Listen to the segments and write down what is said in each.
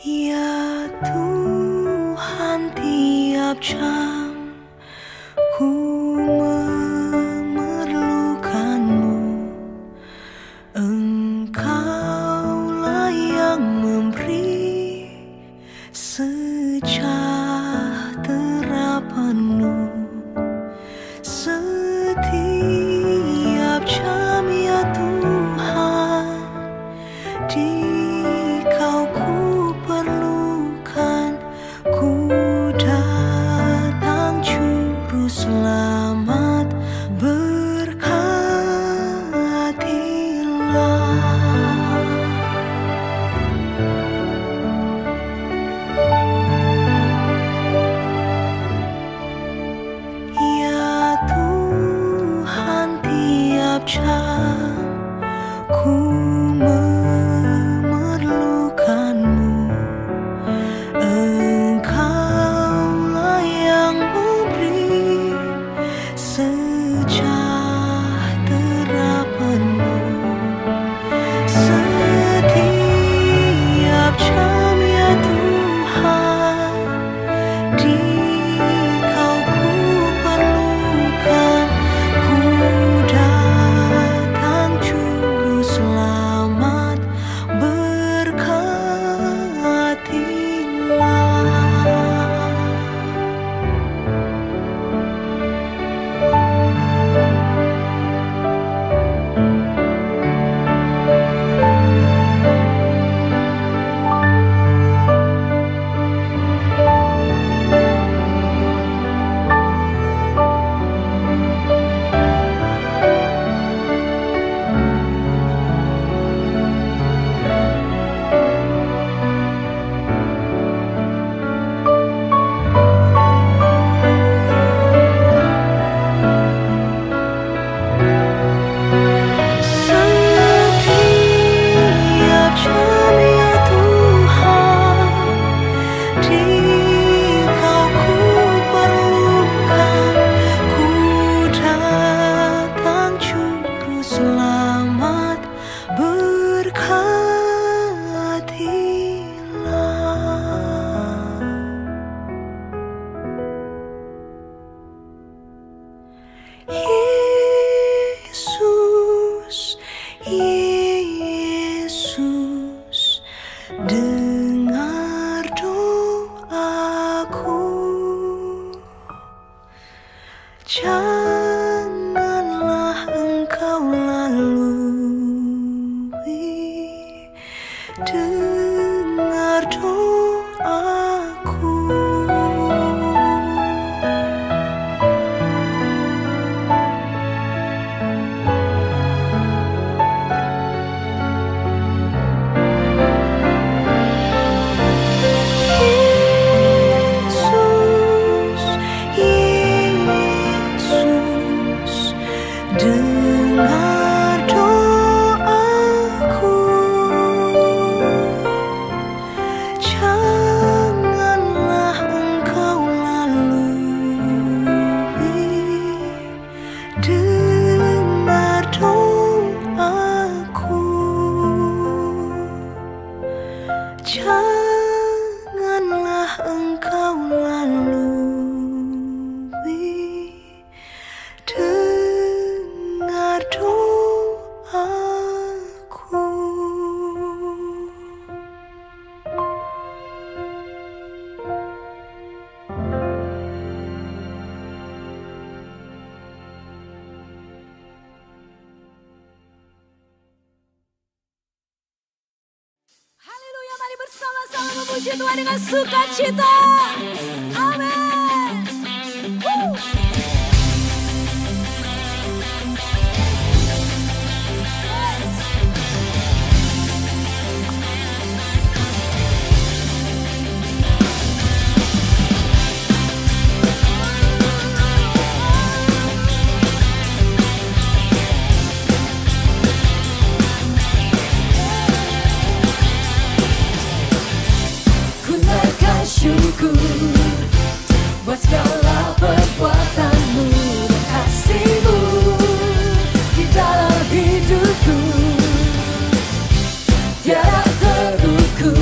Ya Tuhan, tiap jam ku memerlukanmu. Engkaulah yang memberi sejahtera penuh. Setiap jam ya Tuhan, di Kau ku perlukan. Ku datang juru selamat, berkatilah. Ya Tuhan, tiap jam ku memerlukanmu. Engkaulah yang memberi sejahtera penuh. Setiap jam ya Tuhan, di Kau ku perlukan. Ku datang juru selamat, berkatilah. Setiap jam ya Tuhan, di Kau ku perlukan. Ku datang juru selamat, berkatilah. Yesus, Yesus, dengar doaku. Janganlah Engkau lalui, dengar doaku. Yesus, Yesus, dengar doaku. Janganlah Engkau lalui, dengar doaku. Janganlah Engkau lalui, dengar doaku. Haleluya, mari bersama-sama memuji Tuhan dengan sukacita. Amin. Ku naikkan syukur buat segala perbuatanmu dan kasihmu di dalam hidupku. Tiada terukur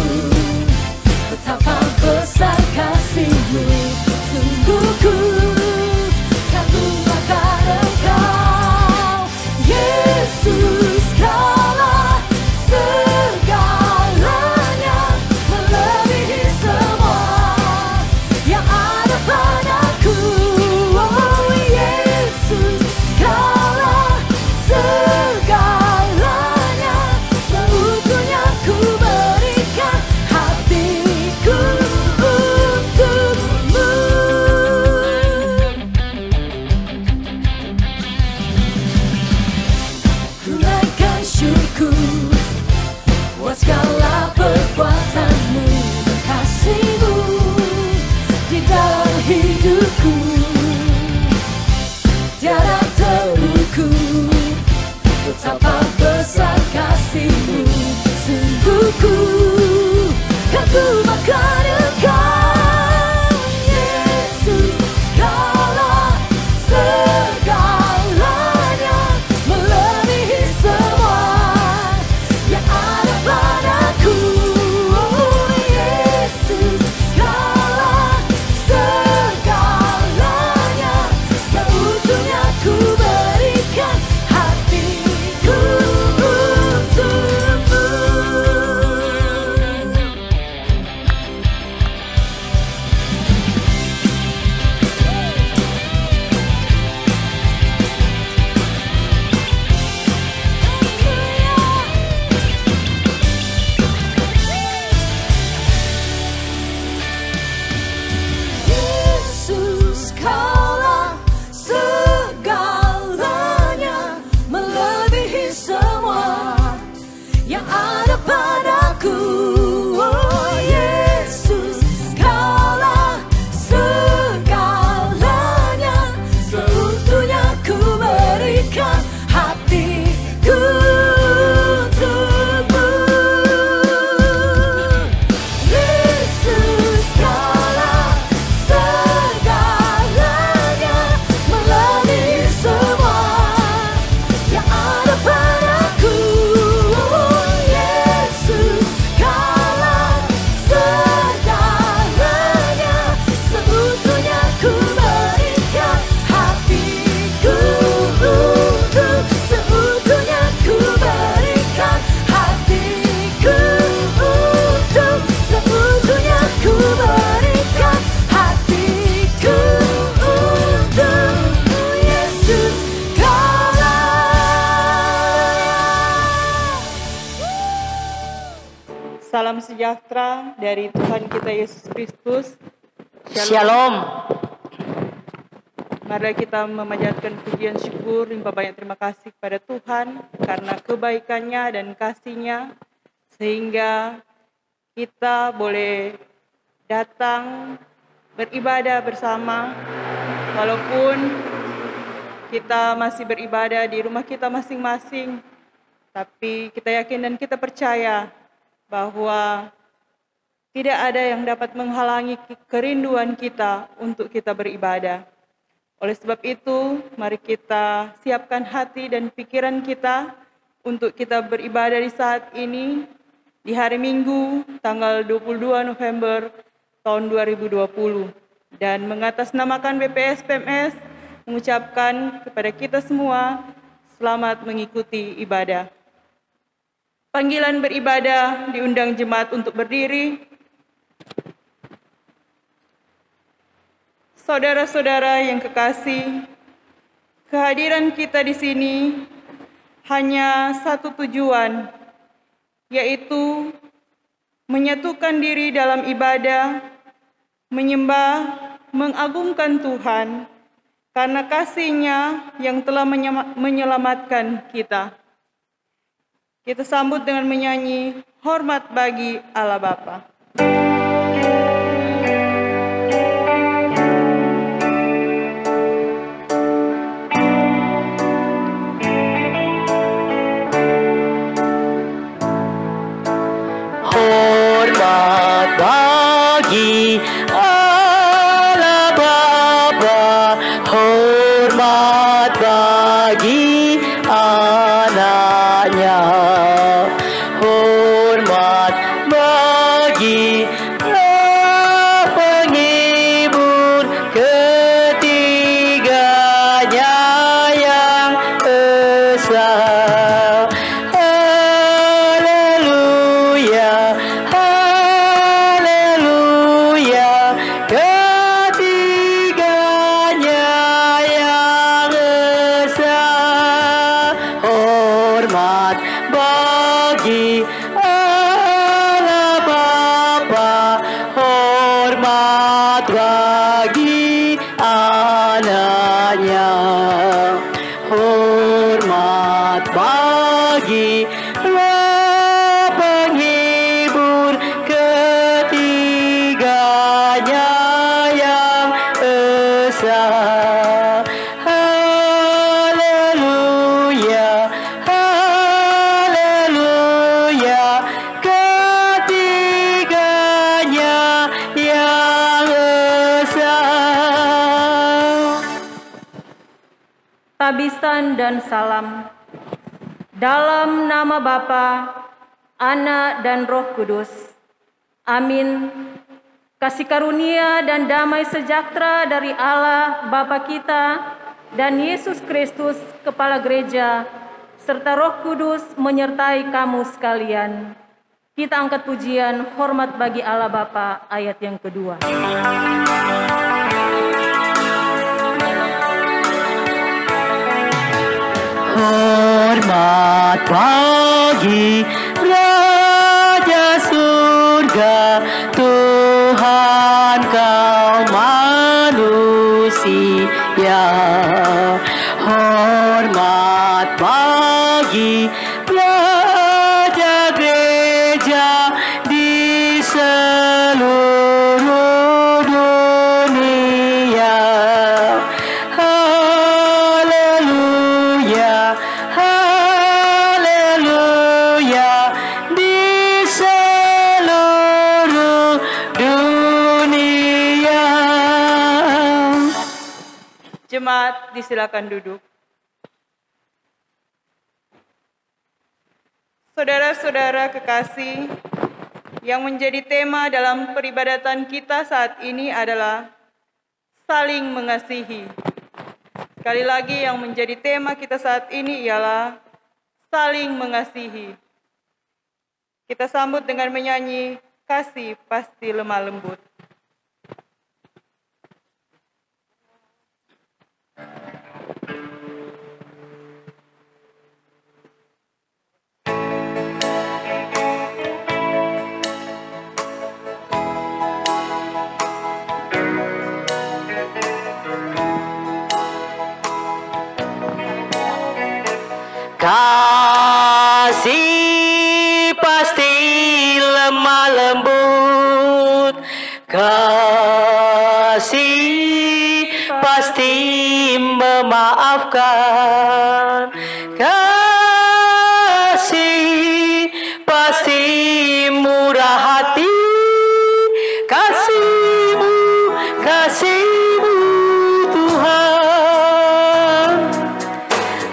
sejahtera dari Tuhan kita Yesus Kristus. Shalom. Mari kita memanjatkan pujian syukur, limpah banyak terima kasih kepada Tuhan karena kebaikannya dan kasih-Nya, sehingga kita boleh datang beribadah bersama, walaupun kita masih beribadah di rumah kita masing-masing, tapi kita yakin dan kita percaya bahwa tidak ada yang dapat menghalangi kerinduan kita untuk kita beribadah. Oleh sebab itu, mari kita siapkan hati dan pikiran kita untuk kita beribadah di saat ini, di hari Minggu, tanggal 22 November tahun 2020. Dan mengatasnamakan BPS PMS, mengucapkan kepada kita semua, selamat mengikuti ibadah. Panggilan beribadah diundang jemaat untuk berdiri. Saudara-saudara yang kekasih, kehadiran kita di sini hanya satu tujuan, yaitu menyatukan diri dalam ibadah, menyembah, mengagungkan Tuhan, karena kasih-Nya yang telah menyelamatkan kita. Kita sambut dengan menyanyi Hormat Bagi Allah Bapa. Hormat bagi Allah Bapa, hormat bagi anaknya, hormat bagi Roh penghibur ketiganya yang esa. Haleluya, haleluya, ketiganya yang esa. Hormat bagi Allah Bapa, hormat bagi anaknya, hormat bagi Roh penghibur ketiganya yang esa. Haleluya, haleluya, ketiganya yang esa. Tabisan dan salam. Dalam nama Bapa, Anak dan Roh Kudus. Amin. Kasih karunia dan damai sejahtera dari Allah Bapa kita dan Yesus Kristus Kepala Gereja serta Roh Kudus menyertai kamu sekalian. Kita angkat pujian hormat bagi Allah Bapa ayat yang kedua. Hormat bagi Raja Surga, Tuhan kaum manusia. Hormat bagi Raja Gereja di seluruh dunia. Haleluya, haleluya, di seluruh dunia. Jemaat disilakan duduk. Saudara-saudara kekasih, yang menjadi tema dalam peribadatan kita saat ini adalah saling mengasihi. Sekali lagi yang menjadi tema kita saat ini ialah saling mengasihi. Kita sambut dengan menyanyi Kasih Pasti Lemah Lembut. Kasih pasti lemah lembut, kasih pasti memaafkan, kasih pasti murah hati, kasih-Mu, kasih-Mu Tuhan.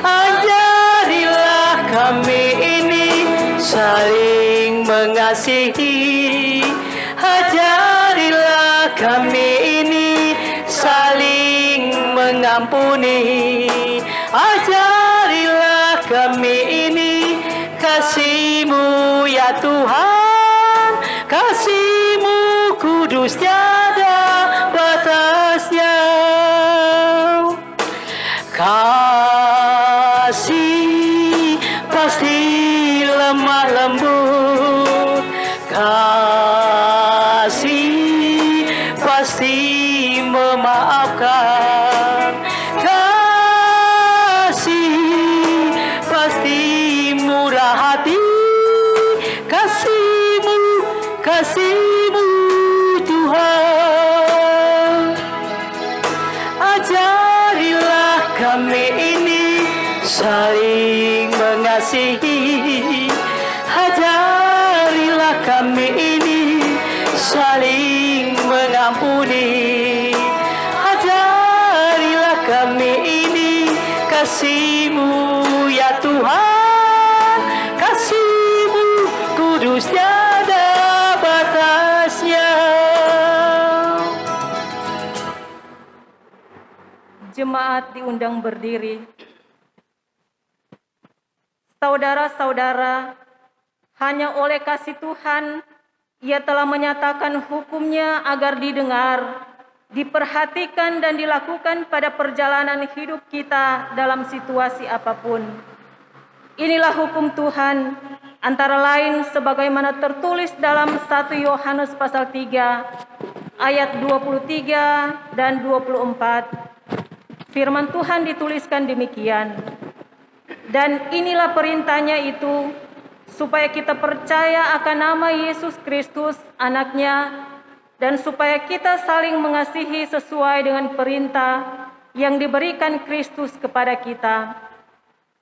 Ajarilah kami ini saling mengasihi, ajarilah kami ini saling mengampuni, ajarilah kami ini kasih-Mu ya Tuhan, kasih-Mu kudus tiada batasnya. Kasih pasti lemah lembut, kasih pasti memaafkan, kasih pasti murah hati, kasih-Mu, kasih-Mu Tuhan. Ajarilah kami ini saling mengasihi, ajarilah kami ini saling mengampuni, ajarilah kami ini kasih-Mu ya Tuhan, kasih-Mu kudus tiada batasnya. Jemaat diundang berdiri. Saudara-saudara, hanya oleh kasih Tuhan, Ia telah menyatakan hukum-Nya agar didengar, diperhatikan dan dilakukan pada perjalanan hidup kita dalam situasi apapun. Inilah hukum Tuhan, antara lain sebagaimana tertulis dalam 1 Yohanes pasal 3, ayat 23 dan 24. Firman Tuhan dituliskan demikian, dan inilah perintahnya itu, supaya kita percaya akan nama Yesus Kristus, Anaknya, dan supaya kita saling mengasihi sesuai dengan perintah yang diberikan Kristus kepada kita.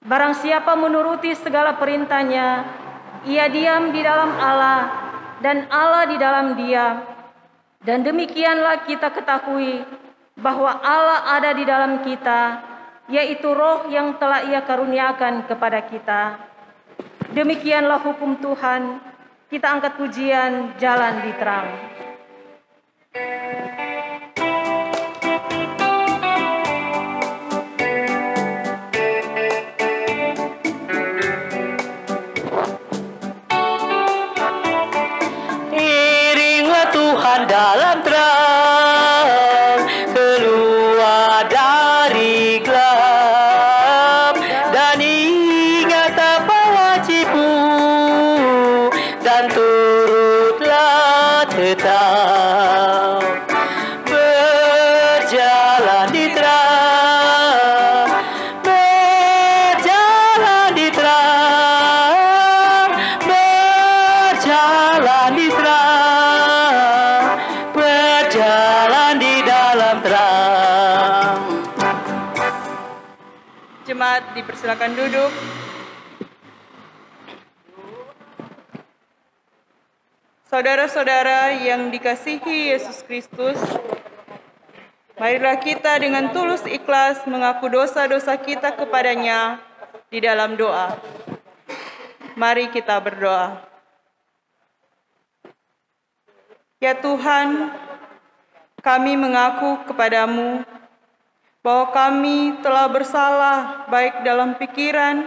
Barang siapa menuruti segala perintahnya, ia diam di dalam Allah, dan Allah di dalam dia. Dan demikianlah kita ketahui bahwa Allah ada di dalam kita, yaitu Roh yang telah Ia karuniakan kepada kita. Demikianlah hukum Tuhan. Kita angkat pujian Jalan di Terang. Iringlah Tuhan dalam terang, keluar dari gelap, dan ingat apa wajibmu, dan turutlah tetap berjalan di terang, berjalan di terang, berjalan di terang, berjalan di dalam terang. Jemaat dipersilakan duduk. Saudara-saudara yang dikasihi Yesus Kristus, marilah kita dengan tulus ikhlas mengaku dosa-dosa kita kepadanya di dalam doa. Mari kita berdoa. Ya Tuhan, kami mengaku kepadamu bahwa kami telah bersalah baik dalam pikiran,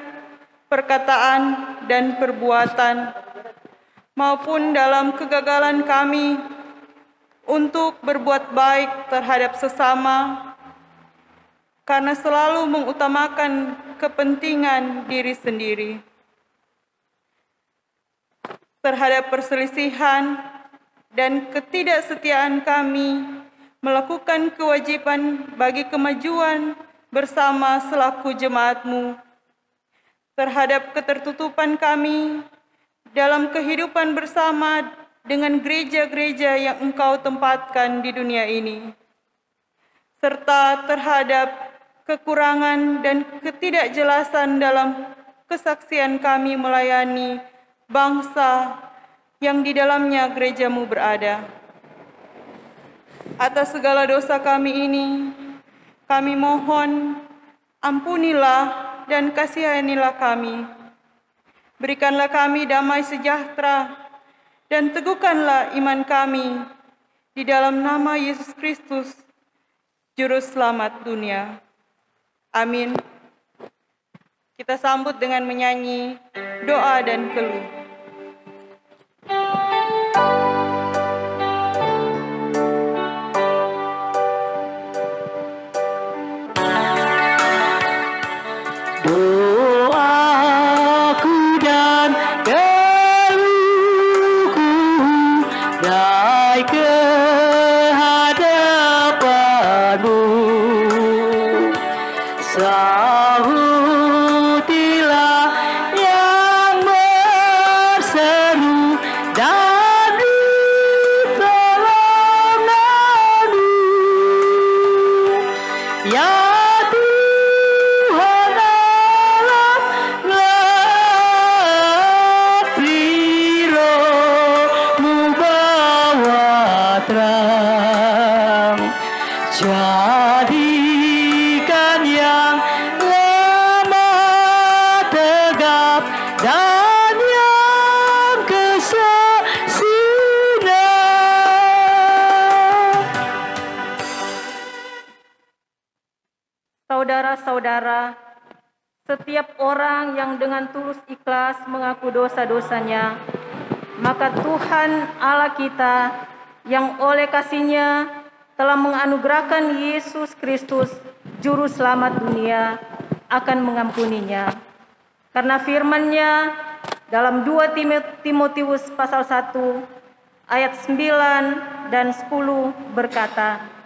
perkataan, dan perbuatan, maupun dalam kegagalan kami untuk berbuat baik terhadap sesama, karena selalu mengutamakan kepentingan diri sendiri. Terhadap perselisihan dan ketidaksetiaan kami melakukan kewajiban bagi kemajuan bersama selaku jemaat-Mu, terhadap ketertutupan kami dalam kehidupan bersama dengan gereja-gereja yang Engkau tempatkan di dunia ini, serta terhadap kekurangan dan ketidakjelasan dalam kesaksian kami melayani bangsa yang di dalamnya gereja-Mu berada. Atas segala dosa kami ini, kami mohon ampunilah dan kasihanilah kami. Berikanlah kami damai sejahtera dan teguhkanlah iman kami di dalam nama Yesus Kristus, Juru Selamat dunia. Amin. Kita sambut dengan menyanyi doa dan keluh. Saudara-saudara, setiap orang yang dengan tulus ikhlas mengaku dosa-dosanya, maka Tuhan Allah kita yang oleh kasih-Nya telah menganugerahkan Yesus Kristus, Juru Selamat dunia, akan mengampuninya. Karena firman-Nya dalam 2 Timotius pasal 1 ayat 9 dan 10 berkata,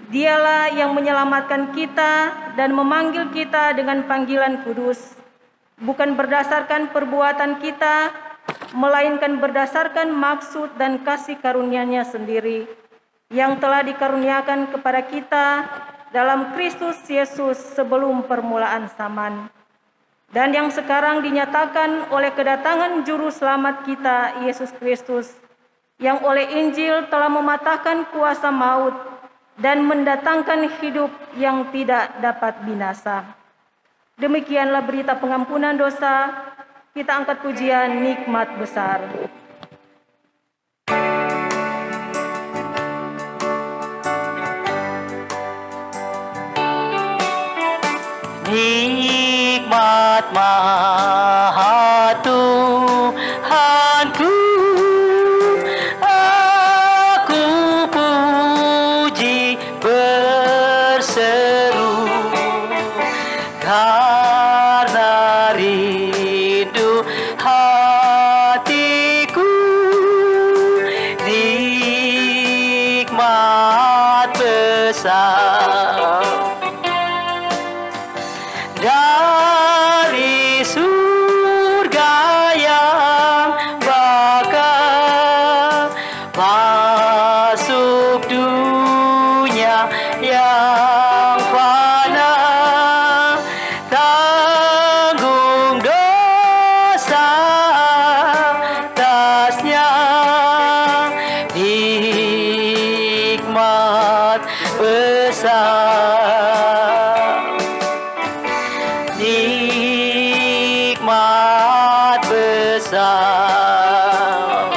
Dialah yang menyelamatkan kita dan memanggil kita dengan panggilan kudus, bukan berdasarkan perbuatan kita, melainkan berdasarkan maksud dan kasih karunia-Nya sendiri, yang telah dikaruniakan kepada kita dalam Kristus Yesus sebelum permulaan zaman, dan yang sekarang dinyatakan oleh kedatangan Juru Selamat kita, Yesus Kristus, yang oleh Injil telah mematahkan kuasa maut, dan mendatangkan hidup yang tidak dapat binasa. Demikianlah berita pengampunan dosa. Kita angkat pujian nikmat besar. Nikmat Maha Tuhanku, berseru karena rindu hatiku, nikmat besar dari surga yang bakal masuk dunia yang fana, tanggung dosa atasnya, nikmat besar, nikmat besar,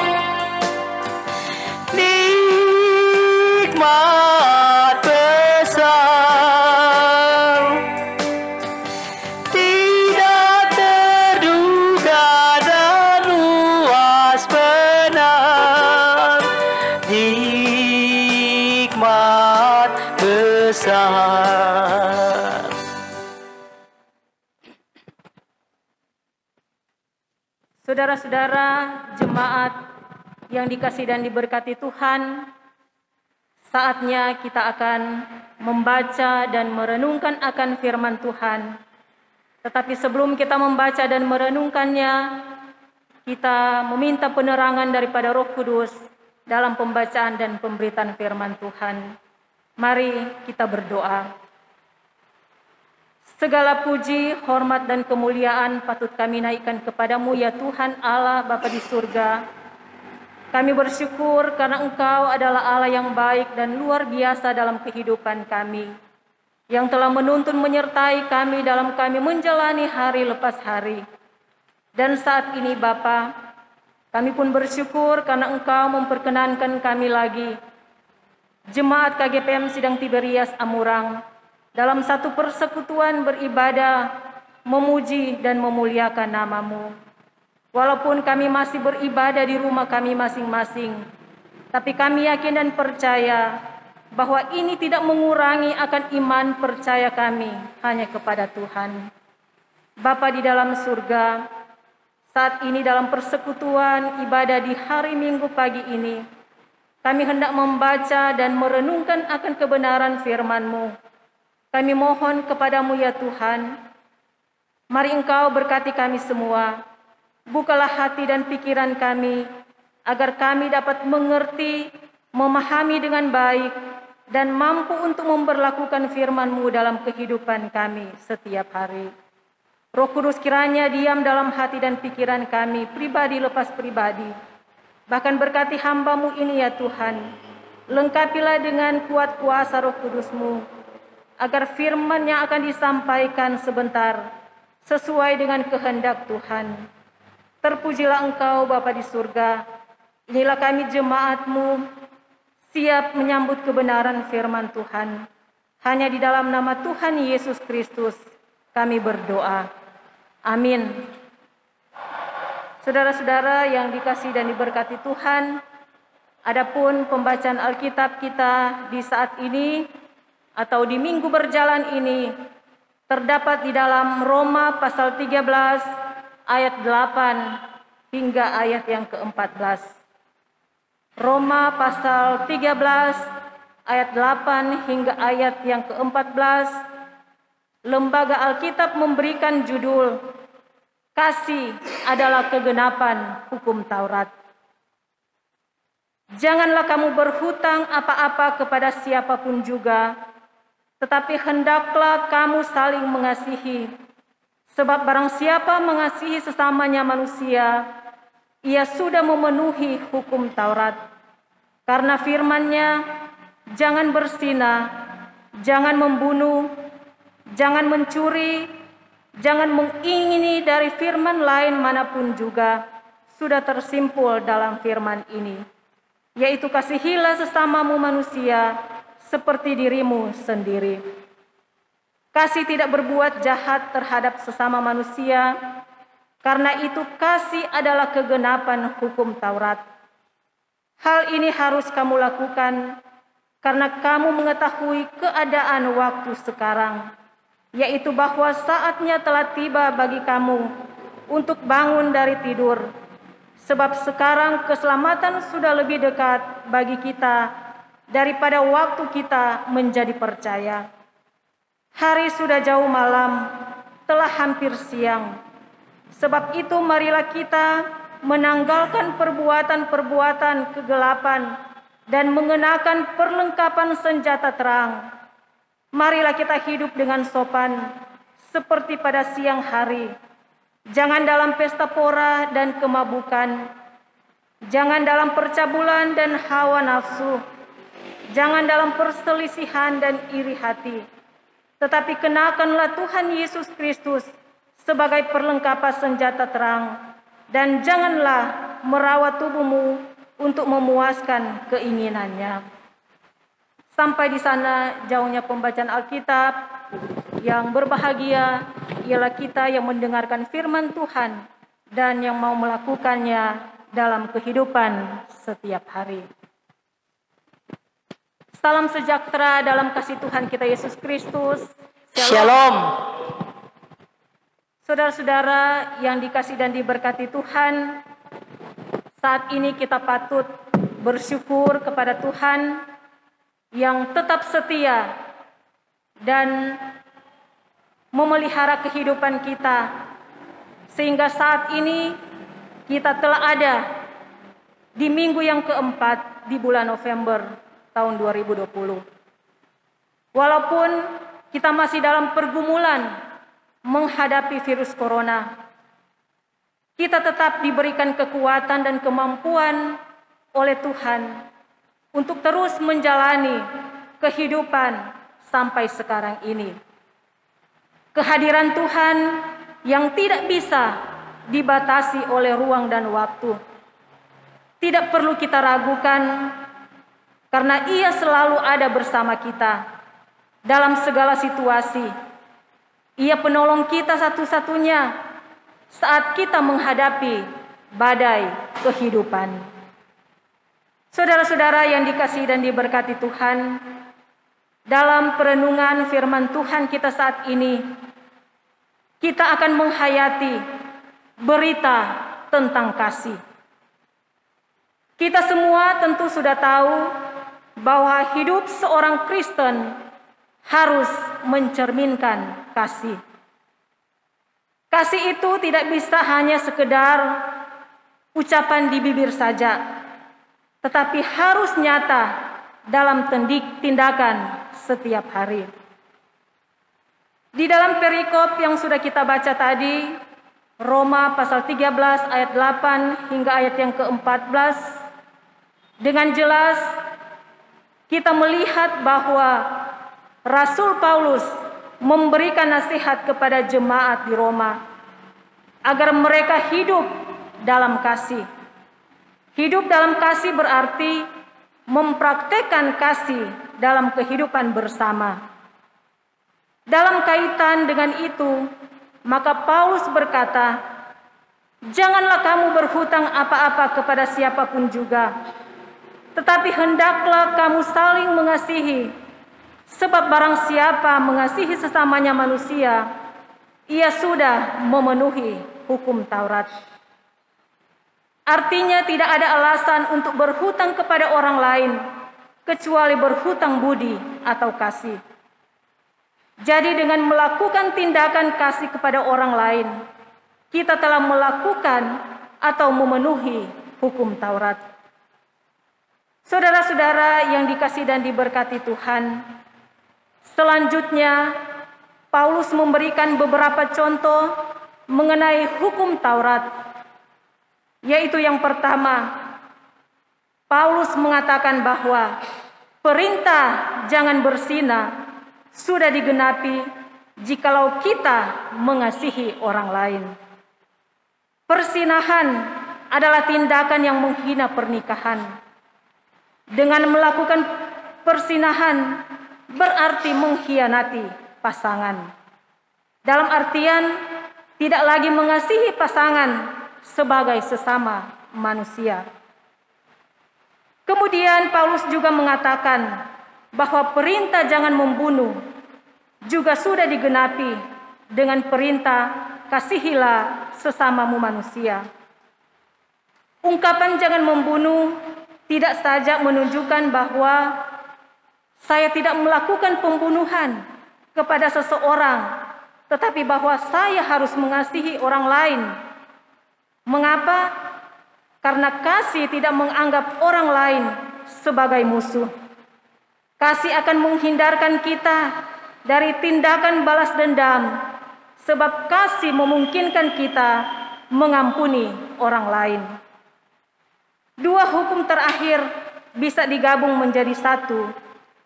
nikmat besar, tidak terduga dan luas benar, nikmat besar. Saudara-saudara jemaat yang dikasihi dan diberkati Tuhan, saatnya kita akan membaca dan merenungkan akan firman Tuhan. Tetapi sebelum kita membaca dan merenungkannya, kita meminta penerangan daripada Roh Kudus dalam pembacaan dan pemberitaan firman Tuhan. Mari kita berdoa. Segala puji, hormat, dan kemuliaan patut kami naikkan kepadamu ya Tuhan Allah Bapa di surga. Kami bersyukur karena Engkau adalah Allah yang baik dan luar biasa dalam kehidupan kami, yang telah menuntun menyertai kami dalam kami menjalani hari lepas hari. Dan saat ini Bapa, kami pun bersyukur karena Engkau memperkenankan kami lagi, Jemaat KGPM Sidang Tiberias Amurang, dalam satu persekutuan beribadah, memuji dan memuliakan nama-Mu. Walaupun kami masih beribadah di rumah kami masing-masing, tapi kami yakin dan percaya bahwa ini tidak mengurangi akan iman percaya kami hanya kepada Tuhan. Bapa di dalam surga, saat ini dalam persekutuan ibadah di hari Minggu pagi ini, kami hendak membaca dan merenungkan akan kebenaran firman-Mu. Kami mohon kepadamu ya Tuhan, mari Engkau berkati kami semua. Bukalah hati dan pikiran kami, agar kami dapat mengerti, memahami dengan baik, dan mampu untuk memberlakukan firman-Mu dalam kehidupan kami setiap hari. Roh Kudus kiranya diam dalam hati dan pikiran kami, pribadi lepas pribadi. Bahkan berkati hamba-Mu ini ya Tuhan, lengkapilah dengan kuat kuasa Roh Kudus-Mu, agar firman yang akan disampaikan sebentar sesuai dengan kehendak Tuhan. Terpujilah Engkau Bapa di surga. Inilah kami jemaat-Mu, siap menyambut kebenaran firman Tuhan. Hanya di dalam nama Tuhan Yesus Kristus kami berdoa. Amin. Saudara-saudara yang dikasihi dan diberkati Tuhan, adapun pembacaan Alkitab kita di saat ini atau di minggu berjalan ini terdapat di dalam Roma pasal 13 ayat 8 hingga ayat yang ke-14. Roma pasal 13 ayat 8 hingga ayat yang ke-14. Lembaga Alkitab memberikan judul Kasih adalah kegenapan hukum Taurat. Janganlah kamu berhutang apa-apa kepada siapapun juga, tetapi hendaklah kamu saling mengasihi. Sebab barang siapa mengasihi sesamanya manusia, ia sudah memenuhi hukum Taurat. Karena firman-Nya, jangan berzina, jangan membunuh, jangan mencuri, jangan mengingini dari firman lain manapun juga sudah tersimpul dalam firman ini, yaitu kasihilah sesamamu manusia seperti dirimu sendiri. Kasih tidak berbuat jahat terhadap sesama manusia, karena itu kasih adalah kegenapan hukum Taurat. Hal ini harus kamu lakukan karena kamu mengetahui keadaan waktu sekarang, yaitu bahwa saatnya telah tiba bagi kamu untuk bangun dari tidur. Sebab sekarang keselamatan sudah lebih dekat bagi kita daripada waktu kita menjadi percaya. Hari sudah jauh malam, telah hampir siang. Sebab itu marilah kita menanggalkan perbuatan-perbuatan kegelapan dan mengenakan perlengkapan senjata terang. Marilah kita hidup dengan sopan seperti pada siang hari. Jangan dalam pesta pora dan kemabukan. Jangan dalam percabulan dan hawa nafsu. Jangan dalam perselisihan dan iri hati, tetapi kenakanlah Tuhan Yesus Kristus sebagai perlengkapan senjata terang, dan janganlah merawat tubuhmu untuk memuaskan keinginannya. Sampai di sana jauhnya pembacaan Alkitab. Yang berbahagia ialah kita yang mendengarkan firman Tuhan dan yang mau melakukannya dalam kehidupan setiap hari. Salam sejahtera dalam kasih Tuhan kita Yesus Kristus. Shalom. Saudara-saudara yang dikasihi dan diberkati Tuhan, saat ini kita patut bersyukur kepada Tuhan yang tetap setia dan memelihara kehidupan kita, sehingga saat ini kita telah ada di minggu yang keempat di bulan November tahun 2020. Walaupun kita masih dalam pergumulan menghadapi virus corona, kita tetap diberikan kekuatan dan kemampuan oleh Tuhan untuk terus menjalani kehidupan sampai sekarang ini. Kehadiran Tuhan yang tidak bisa dibatasi oleh ruang dan waktu. Tidak perlu kita ragukan, karena Ia selalu ada bersama kita dalam segala situasi. Ia penolong kita satu-satunya saat kita menghadapi badai kehidupan. Saudara-saudara yang dikasihi dan diberkati Tuhan, dalam perenungan firman Tuhan kita saat ini, kita akan menghayati berita tentang kasih. Kita semua tentu sudah tahu bahwa hidup seorang Kristen harus mencerminkan kasih. Kasih itu tidak bisa hanya sekedar ucapan di bibir saja, tetapi harus nyata dalam tindakan setiap hari. Di dalam perikop yang sudah kita baca tadi, Roma pasal 13 ayat 8 hingga ayat yang ke-14, dengan jelas kita melihat bahwa Rasul Paulus memberikan nasihat kepada jemaat di Roma agar mereka hidup dalam kasih. Hidup dalam kasih berarti mempraktekkan kasih dalam kehidupan bersama. Dalam kaitan dengan itu, maka Paulus berkata, "Janganlah kamu berhutang apa-apa kepada siapapun juga, tetapi hendaklah kamu saling mengasihi, sebab barang siapa mengasihi sesamanya manusia, ia sudah memenuhi hukum Taurat." Artinya tidak ada alasan untuk berhutang kepada orang lain, kecuali berhutang budi atau kasih. Jadi dengan melakukan tindakan kasih kepada orang lain, kita telah melakukan atau memenuhi hukum Taurat. Saudara-saudara yang dikasihi dan diberkati Tuhan, selanjutnya Paulus memberikan beberapa contoh mengenai hukum Taurat, yaitu yang pertama, Paulus mengatakan bahwa perintah jangan berzina sudah digenapi jikalau kita mengasihi orang lain. Perzinahan adalah tindakan yang menghina pernikahan. Dengan melakukan perzinahan berarti mengkhianati pasangan. Dalam artian tidak lagi mengasihi pasangan sebagai sesama manusia. Kemudian Paulus juga mengatakan bahwa perintah jangan membunuh juga sudah digenapi dengan perintah kasihilah sesamamu manusia. Ungkapan jangan membunuh tidak saja menunjukkan bahwa saya tidak melakukan pembunuhan kepada seseorang, tetapi bahwa saya harus mengasihi orang lain. Mengapa? Karena kasih tidak menganggap orang lain sebagai musuh. Kasih akan menghindarkan kita dari tindakan balas dendam, sebab kasih memungkinkan kita mengampuni orang lain. Dua hukum terakhir bisa digabung menjadi satu,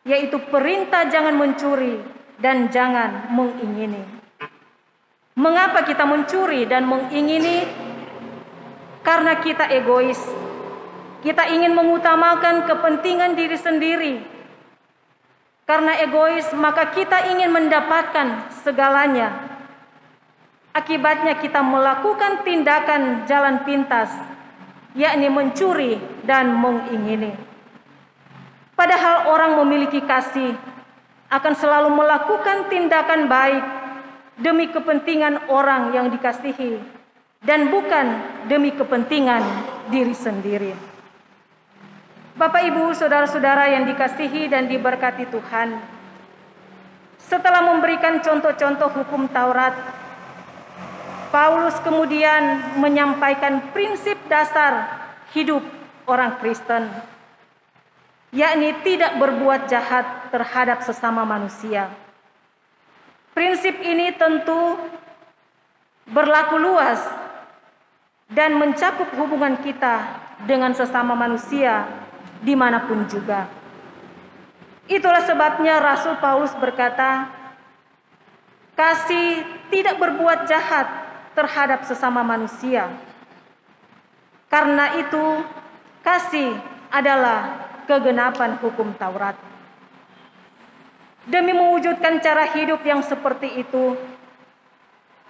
yaitu perintah jangan mencuri dan jangan mengingini. Mengapa kita mencuri dan mengingini? Karena kita egois. Kita ingin mengutamakan kepentingan diri sendiri. Karena egois, maka kita ingin mendapatkan segalanya. Akibatnya kita melakukan tindakan jalan pintas, yakni mencuri dan mengingini. Padahal orang memiliki kasih akan selalu melakukan tindakan baik demi kepentingan orang yang dikasihi dan bukan demi kepentingan diri sendiri. Bapak, Ibu, saudara-saudara yang dikasihi dan diberkati Tuhan, Setelah memberikan contoh-contoh hukum Taurat, Paulus kemudian menyampaikan prinsip dasar hidup orang Kristen, yakni tidak berbuat jahat terhadap sesama manusia. Prinsip ini tentu berlaku luas dan mencakup hubungan kita dengan sesama manusia dimanapun juga. Itulah sebabnya Rasul Paulus berkata, kasih tidak berbuat jahat terhadap sesama manusia. Karena itu, kasih adalah kegenapan hukum Taurat. Demi mewujudkan cara hidup yang seperti itu,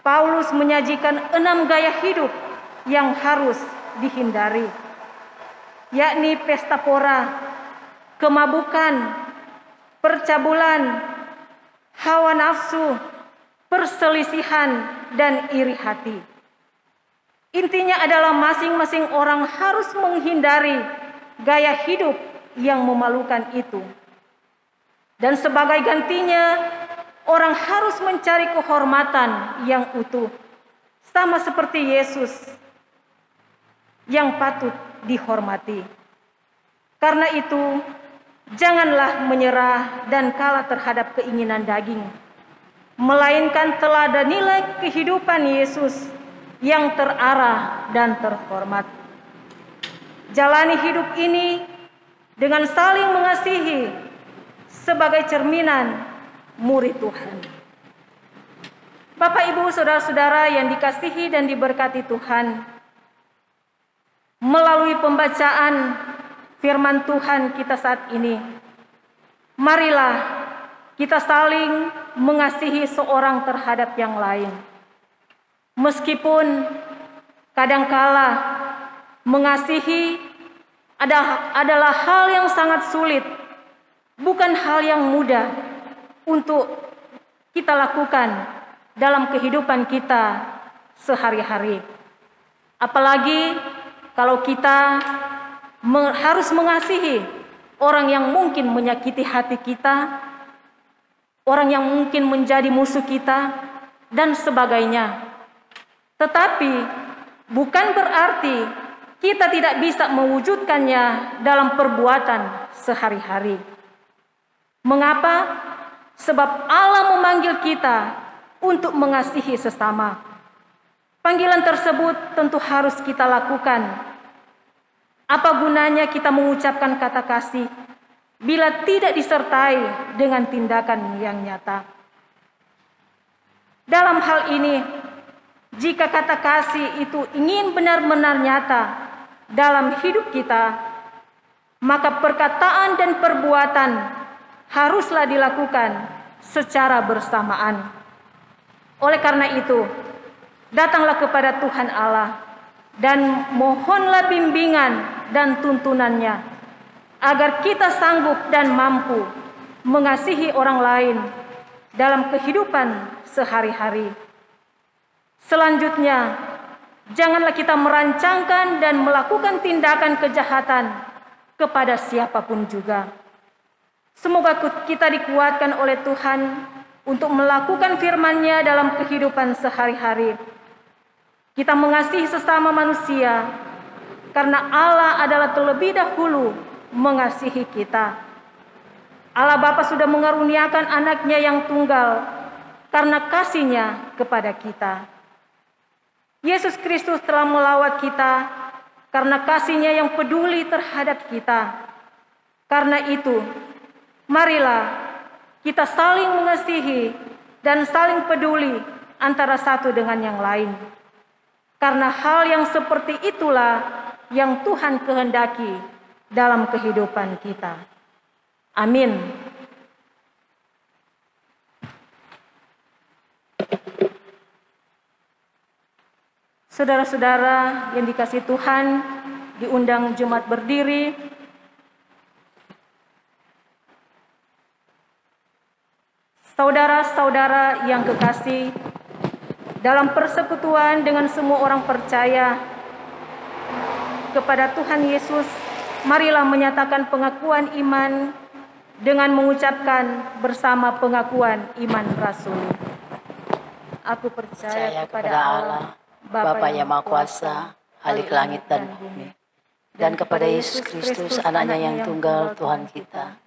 Paulus menyajikan 6 gaya hidup yang harus dihindari, yakni pesta pora, kemabukan, percabulan, hawa nafsu, perselisihan, dan iri hati. Intinya adalah masing-masing orang harus menghindari gaya hidup yang memalukan itu. Dan sebagai gantinya, orang harus mencari kehormatan yang utuh, sama seperti Yesus yang patut dihormati. Karena itu, janganlah menyerah dan kalah terhadap keinginan daging, melainkan teladanilah kehidupan Yesus yang terarah dan terhormat. Jalani hidup ini dengan saling mengasihi sebagai cerminan murid Tuhan. Bapak, Ibu, saudara-saudara yang dikasihi dan diberkati Tuhan, melalui pembacaan firman Tuhan kita saat ini, marilah kita saling mengasihi seorang terhadap yang lain. Meskipun kadangkala mengasihi adalah hal yang sangat sulit, bukan hal yang mudah untuk kita lakukan dalam kehidupan kita sehari-hari. Apalagi kalau kita harus mengasihi orang yang mungkin menyakiti hati kita, orang yang mungkin menjadi musuh kita, dan sebagainya. Tetapi bukan berarti kita tidak bisa mewujudkannya dalam perbuatan sehari-hari. Mengapa? Sebab Allah memanggil kita untuk mengasihi sesama. Panggilan tersebut tentu harus kita lakukan. Apa gunanya kita mengucapkan kata kasih bila tidak disertai dengan tindakan yang nyata? Dalam hal ini, jika kata kasih itu ingin benar-benar nyata dalam hidup kita, maka perkataan dan perbuatan haruslah dilakukan secara bersamaan. Oleh karena itu, datanglah kepada Tuhan Allah dan mohonlah bimbingan dan tuntunannya, agar kita sanggup dan mampu mengasihi orang lain dalam kehidupan sehari-hari. Selanjutnya, janganlah kita merancangkan dan melakukan tindakan kejahatan kepada siapapun juga. Semoga kita dikuatkan oleh Tuhan untuk melakukan firman-Nya dalam kehidupan sehari-hari. Kita mengasihi sesama manusia karena Allah adalah terlebih dahulu mengasihi kita. Allah Bapa sudah mengaruniakan anaknya yang tunggal karena kasih-Nya kepada kita. Yesus Kristus telah melawat kita karena kasih-Nya yang peduli terhadap kita. Karena itu, marilah kita saling mengasihi dan saling peduli antara satu dengan yang lain. Karena hal yang seperti itulah yang Tuhan kehendaki dalam kehidupan kita. Amin. Saudara-saudara yang dikasihi Tuhan, diundang jemaat berdiri. Saudara-saudara yang kekasih, dalam persekutuan dengan semua orang percaya kepada Tuhan Yesus, marilah menyatakan pengakuan iman dengan mengucapkan bersama pengakuan iman rasuli. Aku percaya kepada Allah, Bapa yang Maha Kuasa, Halik langit dan bumi, dan kepada Yesus Kristus, anaknya yang tunggal Tuhan kita,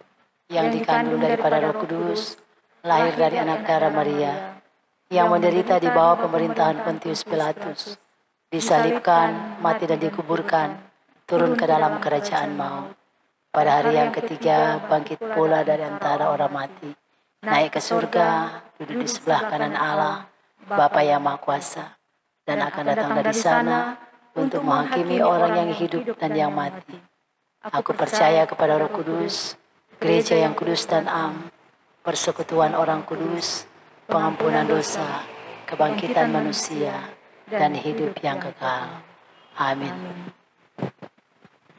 yang dikandung daripada Roh Kudus, lahir dari anak darah Maria, yang menderita di bawah pemerintahan Pontius Pilatus, disalibkan, mati dan dikuburkan, turun ke dalam kerajaan maut. Pada hari yang ketiga, bangkit pula dari antara orang mati, naik ke surga, duduk di sebelah kanan Allah, Bapa yang Maha Kuasa, dan akan datang dari sana untuk menghakimi orang yang hidup dan yang mati. Aku percaya kepada Roh Kudus, gereja yang kudus dan am, persekutuan orang kudus, pengampunan dosa, kebangkitan manusia, dan hidup yang kekal. Amin.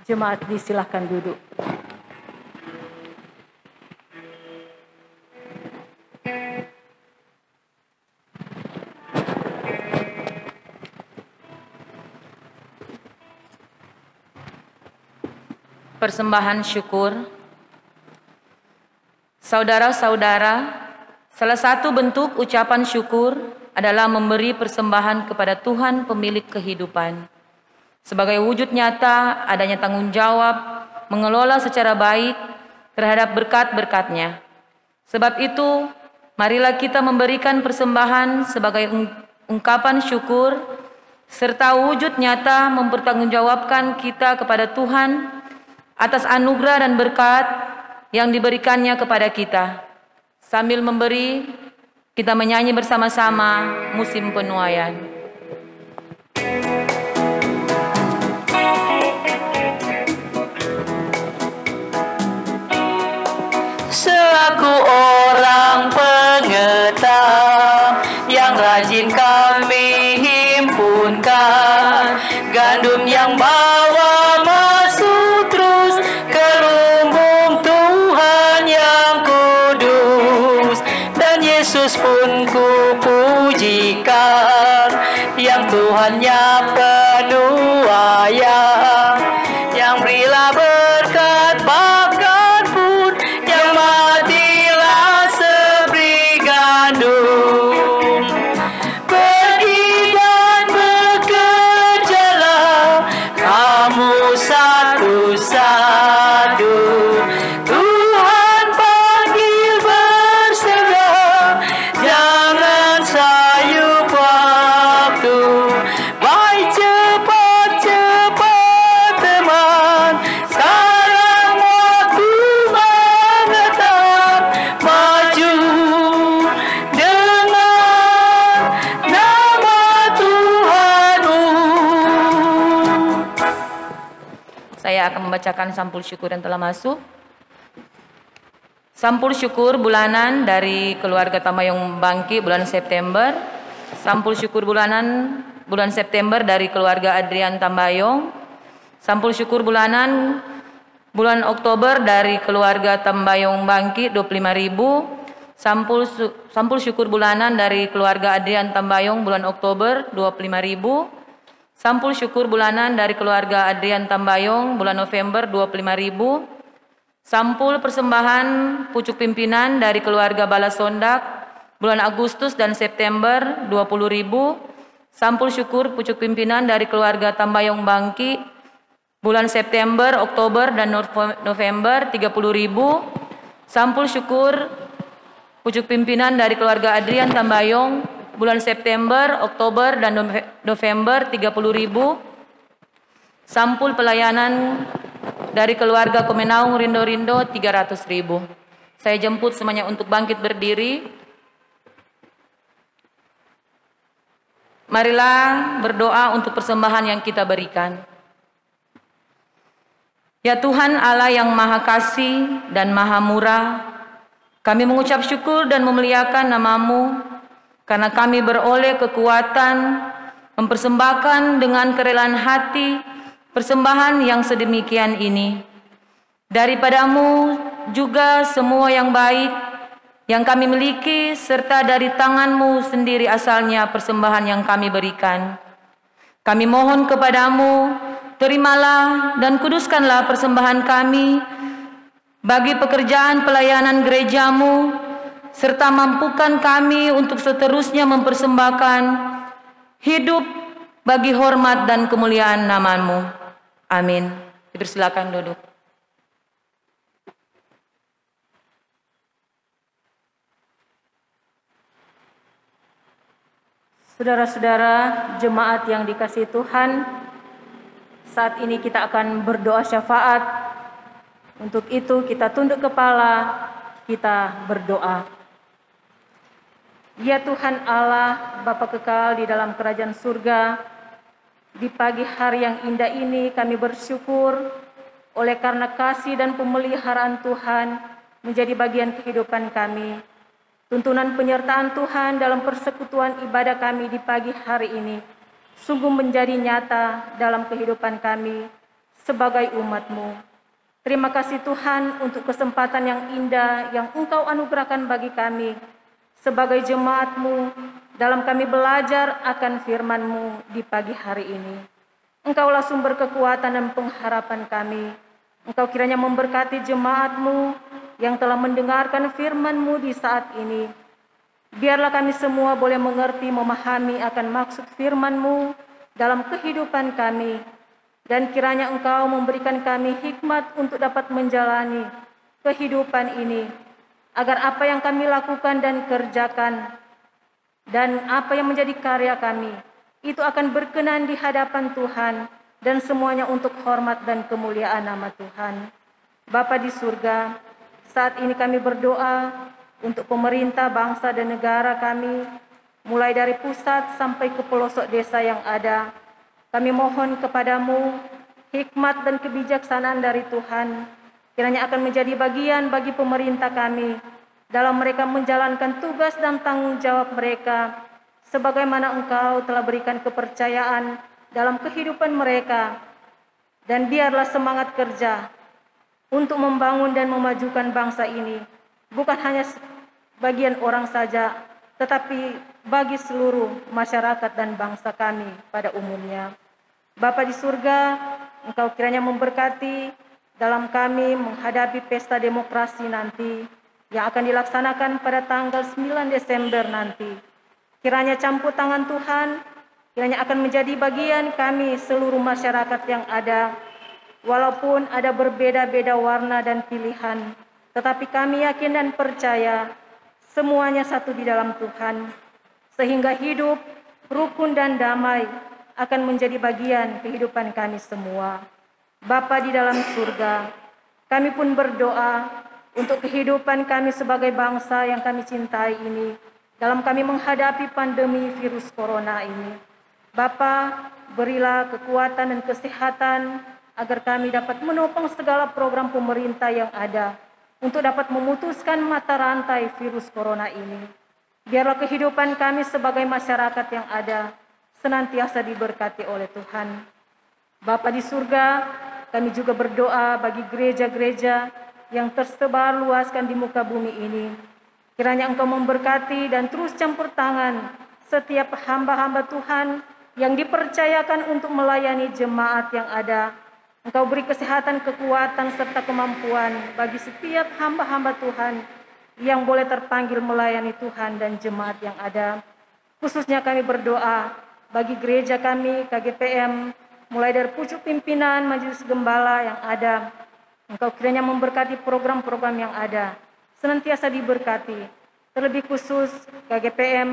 Jemaat disilahkan duduk. Persembahan syukur. Saudara-saudara, salah satu bentuk ucapan syukur adalah memberi persembahan kepada Tuhan pemilik kehidupan. Sebagai wujud nyata adanya tanggung jawab mengelola secara baik terhadap berkat-berkat-Nya. Sebab itu, marilah kita memberikan persembahan sebagai ungkapan syukur serta wujud nyata mempertanggungjawabkan kita kepada Tuhan atas anugerah dan berkat yang diberikannya kepada kita. Sambil memberi, kita menyanyi bersama-sama musim penuaian. Selaku orang pengetang yang rajin kami himpunkan gandum yang bawa masuk terus ke lumbung Tuhan yang kudus, dan Yesus pun ku pujikan yang Tuhannya penuaian, yang berilah berkat bahkan pun yang matilah seberi gandum. Pergi dan bekerjalah kamu satu-satu, Tuhan panggil bersegera, jangan sayup waktu. Baik cepat-cepat teman, sekarang waktu mengetap. Maju dengan nama Tuhanmu. Saya akan membacakan sampul syukur yang telah masuk. Sampul syukur bulanan dari keluarga Tamayong Bangki bulan September. Sampul syukur bulanan bulan September dari keluarga Adrian Tambayong. Sampul syukur bulanan bulan Oktober dari keluarga Tambayong Bangki 25.000. Sampul syukur bulanan dari keluarga Adrian Tambayong bulan Oktober 25.000. Sampul syukur bulanan dari keluarga Adrian Tambayong bulan November 25.000. Sampul persembahan pucuk pimpinan dari keluarga Balasondak bulan Agustus dan September 20.000. Sampul syukur pucuk pimpinan dari keluarga Tambayong Bangki bulan September, Oktober dan November 30.000. Sampul syukur pucuk pimpinan dari keluarga Adrian Tambayong bulan September, Oktober dan November 30.000. Sampul pelayanan dari keluarga Komenaung Rindo-Rindo 300.000. Saya jemput semuanya untuk bangkit berdiri. Marilah berdoa untuk persembahan yang kita berikan. Ya Tuhan Allah yang Maha Kasih dan Maha Murah, kami mengucap syukur dan memuliakan nama-Mu karena kami beroleh kekuatan mempersembahkan dengan kerelaan hati persembahan yang sedemikian ini. Daripada-Mu juga semua yang baik yang kami miliki, serta dari tangan-Mu sendiri asalnya persembahan yang kami berikan. Kami mohon kepada-Mu, terimalah dan kuduskanlah persembahan kami bagi pekerjaan pelayanan gerejamu, serta mampukan kami untuk seterusnya mempersembahkan hidup bagi hormat dan kemuliaan nama-Mu. Amin. Dipersilakan duduk. Saudara-saudara jemaat yang dikasihi Tuhan, saat ini kita akan berdoa syafaat. Untuk itu kita tunduk kepala, kita berdoa. Ya Tuhan Allah, Bapa kekal di dalam kerajaan surga, di pagi hari yang indah ini kami bersyukur oleh karena kasih dan pemeliharaan Tuhan menjadi bagian kehidupan kami. Tuntunan penyertaan Tuhan dalam persekutuan ibadah kami di pagi hari ini sungguh menjadi nyata dalam kehidupan kami sebagai umat-Mu. Terima kasih Tuhan untuk kesempatan yang indah yang Engkau anugerahkan bagi kami sebagai jemaat-Mu dalam kami belajar akan firman-Mu di pagi hari ini. Engkaulah sumber kekuatan dan pengharapan kami. Engkau kiranya memberkati jemaat-Mu yang telah mendengarkan firman-Mu di saat ini. Biarlah kami semua boleh mengerti, memahami akan maksud firman-Mu dalam kehidupan kami. Dan kiranya Engkau memberikan kami hikmat untuk dapat menjalani kehidupan ini. Agar apa yang kami lakukan dan kerjakan, dan apa yang menjadi karya kami, itu akan berkenan di hadapan Tuhan. Dan semuanya untuk hormat dan kemuliaan nama Tuhan. Bapa di surga, saat ini kami berdoa untuk pemerintah, bangsa dan negara kami, mulai dari pusat sampai ke pelosok desa yang ada. Kami mohon kepadamu hikmat dan kebijaksanaan dari Tuhan, kiranya akan menjadi bagian bagi pemerintah kami dalam mereka menjalankan tugas dan tanggung jawab mereka, sebagaimana Engkau telah berikan kepercayaan dalam kehidupan mereka. Dan biarlah semangat kerja untuk membangun dan memajukan bangsa ini bukan hanya bagian orang saja, tetapi bagi seluruh masyarakat dan bangsa kami pada umumnya. Bapa di surga, Engkau kiranya memberkati dalam kami menghadapi pesta demokrasi nanti yang akan dilaksanakan pada tanggal 9 Desember nanti. Kiranya campur tangan Tuhan, kiranya akan menjadi bagian kami seluruh masyarakat yang ada. Walaupun ada berbeda-beda warna dan pilihan, tetapi kami yakin dan percaya semuanya satu di dalam Tuhan, sehingga hidup, rukun dan damai akan menjadi bagian kehidupan kami semua. Bapa di dalam surga, kami pun berdoa untuk kehidupan kami sebagai bangsa yang kami cintai ini, dalam kami menghadapi pandemi virus corona ini. Bapa, berilah kekuatan dan kesehatan agar kami dapat menopang segala program pemerintah yang ada untuk dapat memutuskan mata rantai virus corona ini. Biarlah kehidupan kami sebagai masyarakat yang ada senantiasa diberkati oleh Tuhan. Bapa di surga, kami juga berdoa bagi gereja-gereja yang tersebar luaskan di muka bumi ini. Kiranya Engkau memberkati dan terus campur tangan setiap hamba-hamba Tuhan yang dipercayakan untuk melayani jemaat yang ada. Engkau beri kesehatan, kekuatan, serta kemampuan bagi setiap hamba-hamba Tuhan yang boleh terpanggil melayani Tuhan dan jemaat yang ada. Khususnya kami berdoa bagi gereja kami, KGPM, mulai dari pucuk pimpinan, majelis gembala yang ada. Engkau kiranya memberkati program-program yang ada, senantiasa diberkati. Terlebih khusus KGPM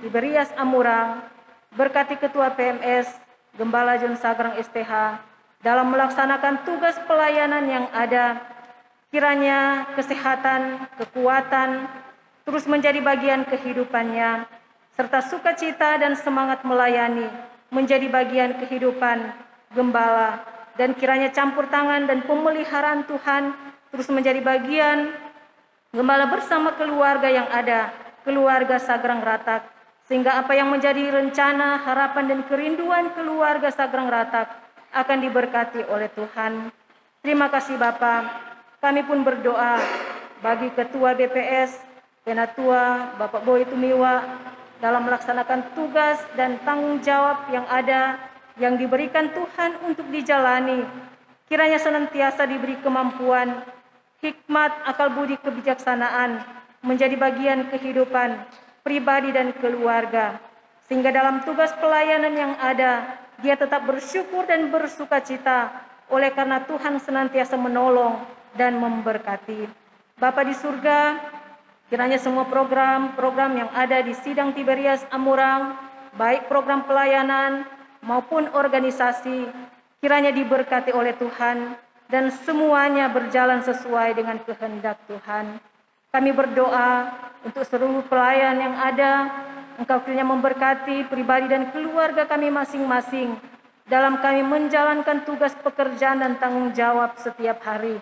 Iberias Amurang, berkati Ketua PMS, Gembala John Sagrang STH, dalam melaksanakan tugas pelayanan yang ada. Kiranya kesehatan, kekuatan terus menjadi bagian kehidupannya, serta sukacita dan semangat melayani menjadi bagian kehidupan gembala. Dan kiranya campur tangan dan pemeliharaan Tuhan terus menjadi bagian gembala bersama keluarga yang ada, keluarga Sagrang Ratak, sehingga apa yang menjadi rencana, harapan dan kerinduan keluarga Sagrang Ratak akan diberkati oleh Tuhan. Terima kasih Bapa. Kami pun berdoa bagi Ketua BPS, Penatua, Bapak Boy Tumiwa, dalam melaksanakan tugas dan tanggung jawab yang ada, yang diberikan Tuhan untuk dijalani. Kiranya senantiasa diberi kemampuan, hikmat, akal budi, kebijaksanaan menjadi bagian kehidupan pribadi dan keluarga. Sehingga dalam tugas pelayanan yang ada, dia tetap bersyukur dan bersukacita oleh karena Tuhan senantiasa menolong dan memberkati. Bapa di surga, kiranya semua program-program yang ada di Sidang Tiberias Amurang, baik program pelayanan maupun organisasi, kiranya diberkati oleh Tuhan dan semuanya berjalan sesuai dengan kehendak Tuhan. Kami berdoa untuk seluruh pelayan yang ada, Engkau kiranya memberkati pribadi dan keluarga kami masing-masing dalam kami menjalankan tugas pekerjaan dan tanggung jawab setiap hari.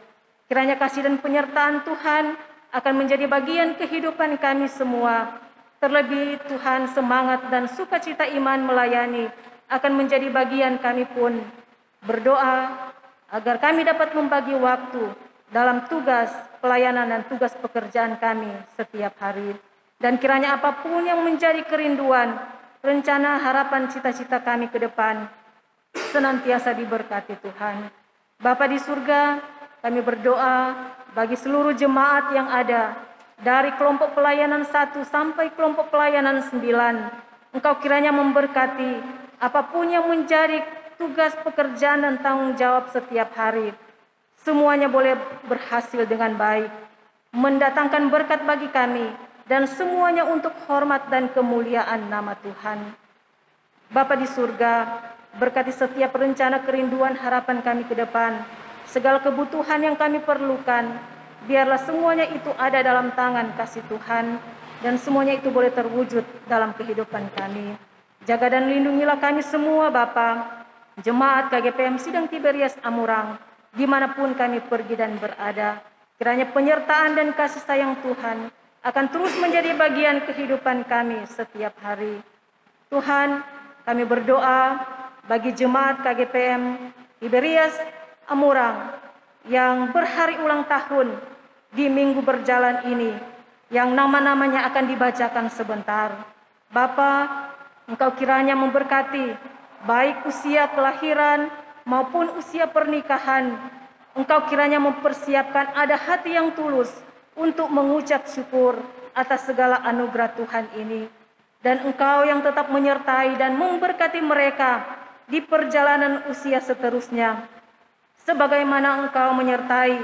Kiranya kasih dan penyertaan Tuhan akan menjadi bagian kehidupan kami semua. Terlebih Tuhan, semangat dan sukacita iman melayani akan menjadi bagian kami pun. Berdoa agar kami dapat membagi waktu dalam tugas pelayanan dan tugas pekerjaan kami setiap hari. Dan kiranya apapun yang menjadi kerinduan, rencana, harapan, cita-cita kami ke depan, senantiasa diberkati Tuhan. Bapa di surga, kami berdoa bagi seluruh jemaat yang ada, dari kelompok pelayanan 1 sampai kelompok pelayanan 9. Engkau kiranya memberkati apapun yang menjadi tugas pekerjaan dan tanggung jawab setiap hari. Semuanya boleh berhasil dengan baik, mendatangkan berkat bagi kami, dan semuanya untuk hormat dan kemuliaan nama Tuhan. Bapa di surga, berkati setiap rencana, kerinduan, harapan kami ke depan, segala kebutuhan yang kami perlukan, biarlah semuanya itu ada dalam tangan kasih Tuhan, dan semuanya itu boleh terwujud dalam kehidupan kami. Jaga dan lindungilah kami semua Bapa, jemaat KGPM Sidang Tiberias Amurang, dimanapun kami pergi dan berada. Kiranya penyertaan dan kasih sayang Tuhan akan terus menjadi bagian kehidupan kami setiap hari. Tuhan, kami berdoa bagi jemaat KGPM Tiberias Amurang yang berhari ulang tahun di minggu berjalan ini, yang nama-namanya akan dibacakan sebentar. Bapa, Engkau kiranya memberkati baik usia kelahiran maupun usia pernikahan. Engkau kiranya mempersiapkan ada hati yang tulus untuk mengucap syukur atas segala anugerah Tuhan ini. Dan Engkau yang tetap menyertai dan memberkati mereka di perjalanan usia seterusnya. Sebagaimana Engkau menyertai,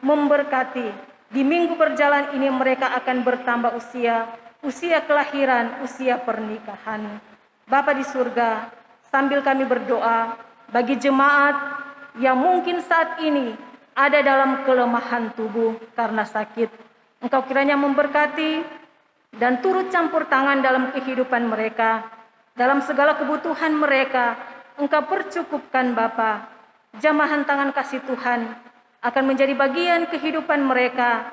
memberkati, di minggu berjalan ini mereka akan bertambah usia kelahiran, usia pernikahan. Bapa di surga, sambil kami berdoa bagi jemaat yang mungkin saat ini ada dalam kelemahan tubuh karena sakit, Engkau kiranya memberkati dan turut campur tangan dalam kehidupan mereka, dalam segala kebutuhan mereka. Engkau percukupkan Bapa. Jamahan tangan kasih Tuhan akan menjadi bagian kehidupan mereka,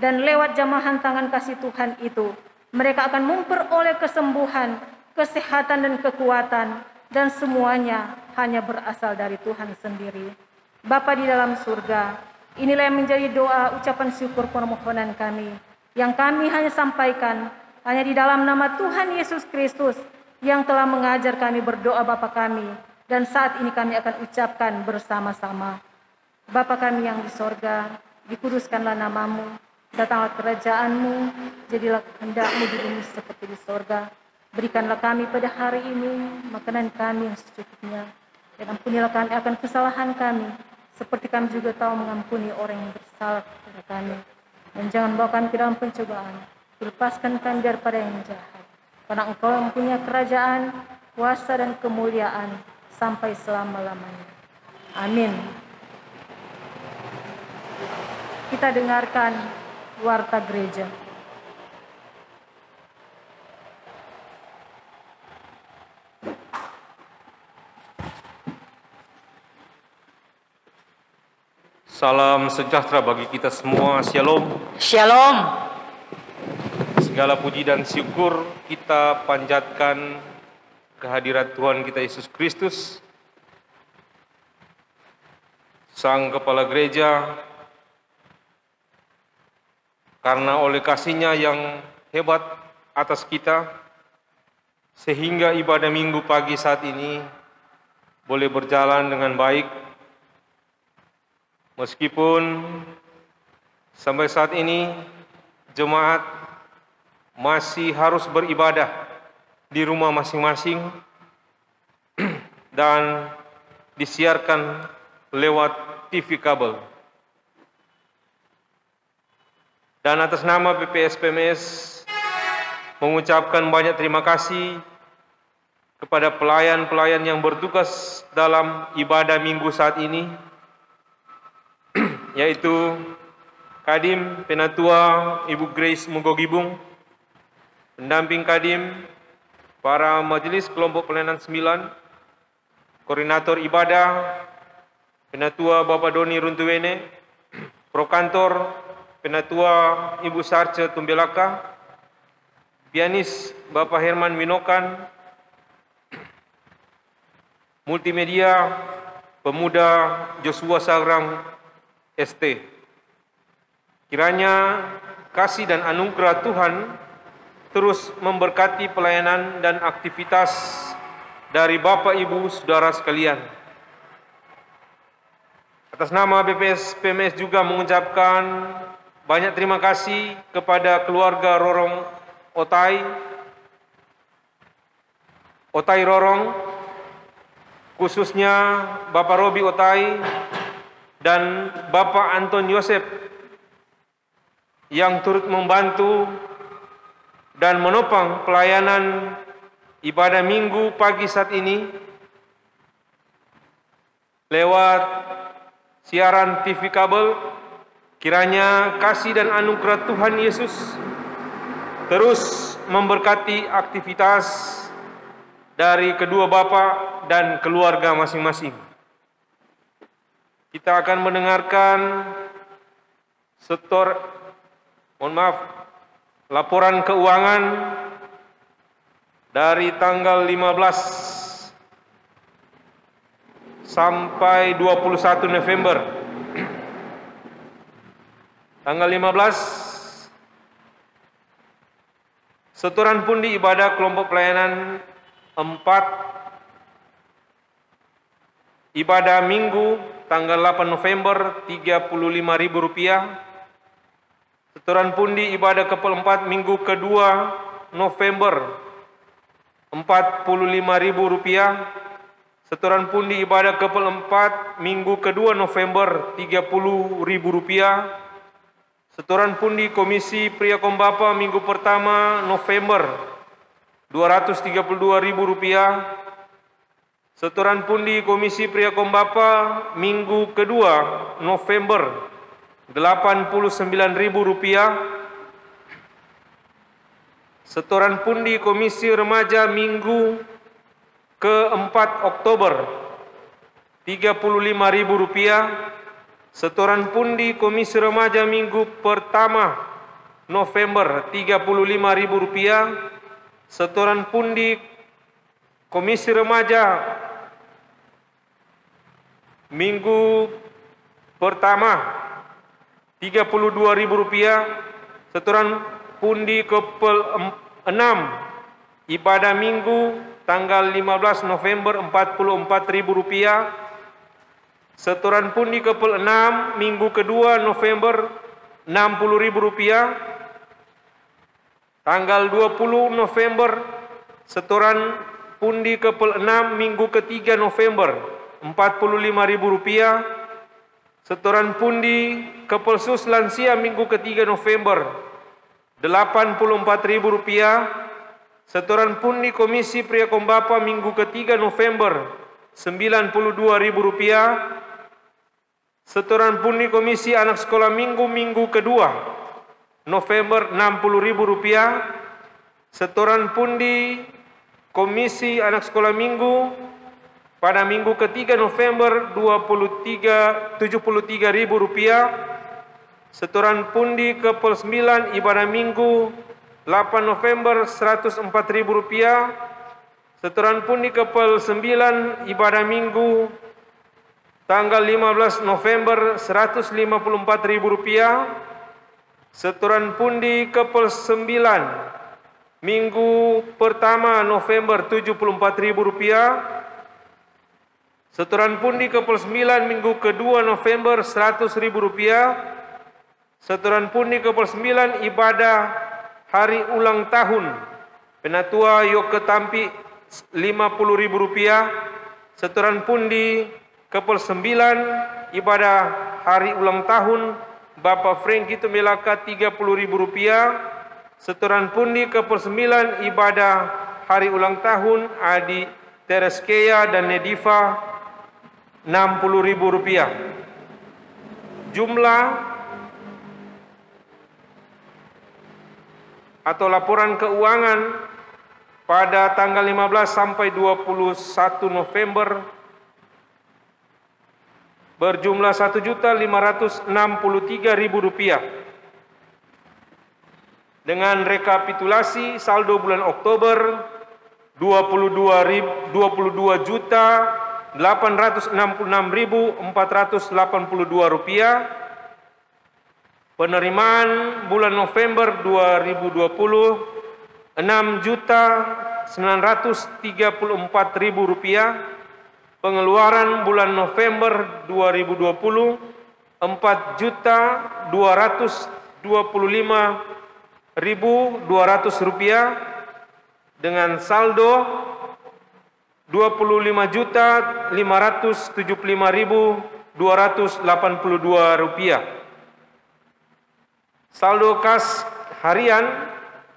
dan lewat jamahan tangan kasih Tuhan itu mereka akan memperoleh kesembuhan, kesehatan dan kekuatan, dan semuanya hanya berasal dari Tuhan sendiri. Bapa di dalam surga, inilah yang menjadi doa, ucapan syukur, permohonan kami, yang kami hanya sampaikan hanya di dalam nama Tuhan Yesus Kristus yang telah mengajar kami berdoa Bapa kami, dan saat ini kami akan ucapkan bersama-sama. Bapa kami yang di sorga, dikuduskanlah namamu, datanglah kerajaan-Mu, jadilah kehendak-Mu di bumi seperti di sorga. Berikanlah kami pada hari ini makanan kami yang secukupnya, dan ampunilah kami akan kesalahan kami, seperti kami juga tahu mengampuni orang yang bersalah kepada kami. Dan jangan bawa kami ke dalam pencobaan, lepaskan kami daripada yang jahat. Karena Engkau yang mempunyai kerajaan, kuasa dan kemuliaan sampai selama-lamanya. Amin. Kita dengarkan warta gereja. Salam sejahtera bagi kita semua. Shalom. Shalom. Segala puji dan syukur kita panjatkan kehadirat Tuhan kita Yesus Kristus, Sang Kepala Gereja, karena oleh kasih-Nya yang hebat atas kita, sehingga ibadah minggu pagi saat ini boleh berjalan dengan baik. Meskipun Sampai saat ini jemaat masih harus beribadah di rumah masing-masing dan disiarkan lewat TV kabel. Dan atas nama BPS PMS mengucapkan banyak terima kasih kepada pelayan-pelayan yang bertugas dalam ibadah minggu saat ini, yaitu Kadim Penatua Ibu Grace Mugogibung, pendamping Kadim, para majelis kelompok pelayanan 9, koordinator ibadah Penatua Bapak Doni Runtuwene, Prokantor Penatua Ibu Sarce Tumbelaka, pianis Bapak Herman Winokan, multimedia pemuda Joshua Sagrang ST. Kiranya kasih dan anugerah Tuhan terus memberkati pelayanan dan aktivitas dari Bapak Ibu Saudara sekalian. Atas nama BPS PMS juga mengucapkan banyak terima kasih kepada keluarga Rorong Otai Rorong, khususnya Bapak Robi Otai dan Bapak Anton Yosep yang turut membantu dan menopang pelayanan ibadah minggu pagi saat ini lewat siaran TV kabel. Kiranya kasih dan anugerah Tuhan Yesus terus memberkati aktivitas dari kedua bapak dan keluarga masing-masing. Kita akan mendengarkan laporan keuangan dari tanggal 15 sampai 21 November. Tanggal 15, setoran pundi ibadah kelompok pelayanan 4, ibadah minggu tanggal 8 November Rp35.000. Setoran pundi ibadah kepel 4 minggu kedua November Rp45.000. Setoran pundi ibadah kepel 4 minggu kedua November Rp30.000. Setoran pundi Komisi Pria Kombapa minggu pertama November Rp232.000. Setoran pundi Komisi Pria Kombapa minggu kedua November Rp89.000. Setoran pundi Komisi Remaja minggu ke-4 Oktober Rp35.000. Setoran pundi Komisi Remaja minggu pertama November Rp35.000. Setoran pundi Komisi Remaja minggu pertama Rp32.000. Setoran pundi kepel 6 ibadah minggu tanggal 15 November Rp44.000. Setoran pundi kepel 6 minggu kedua November Rp60.000. Tanggal 20 November setoran pundi kepel 6 minggu ketiga November Rp45.000. Setoran pundi kepel sus lansia minggu ketiga November Rp84.000. Setoran pundi Komisi Pria Kombapa minggu ketiga November Rp92.000. Setoran pundi Komisi Anak Sekolah minggu kedua November Rp60.000. Setoran pundi Komisi Anak Sekolah minggu pada minggu ketiga November Rp73.000. Setoran pundi kepel 9 ibadah minggu 8 November Rp104.000. Setoran pundi kepel 9 ibadah minggu tanggal 15 November Rp154.000. Setoran pundi kepel 9 minggu pertama November Rp74.000. Setoran pundi kepel 9 minggu kedua November Rp100.000. Setoran pundi kepala 9 ibadah hari ulang tahun Penatua Yoke Tampi Rp50.000. Setoran pundi kepala 9 ibadah hari ulang tahun Bapak Franky Tumbelaka Rp30.000. Setoran pundi kepala 9 ibadah hari ulang tahun Adi Tereskea dan Nediva Rp60.000. Jumlah atau laporan keuangan pada tanggal 15 sampai 21 November berjumlah Rp1.563.000. Dengan rekapitulasi saldo bulan Oktober Rp22.866.482. Penerimaan bulan November 2020 Rp6.934.000. Pengeluaran bulan November 2020 Rp4.225.200 dengan saldo Rp25.575.282. Saldo kas harian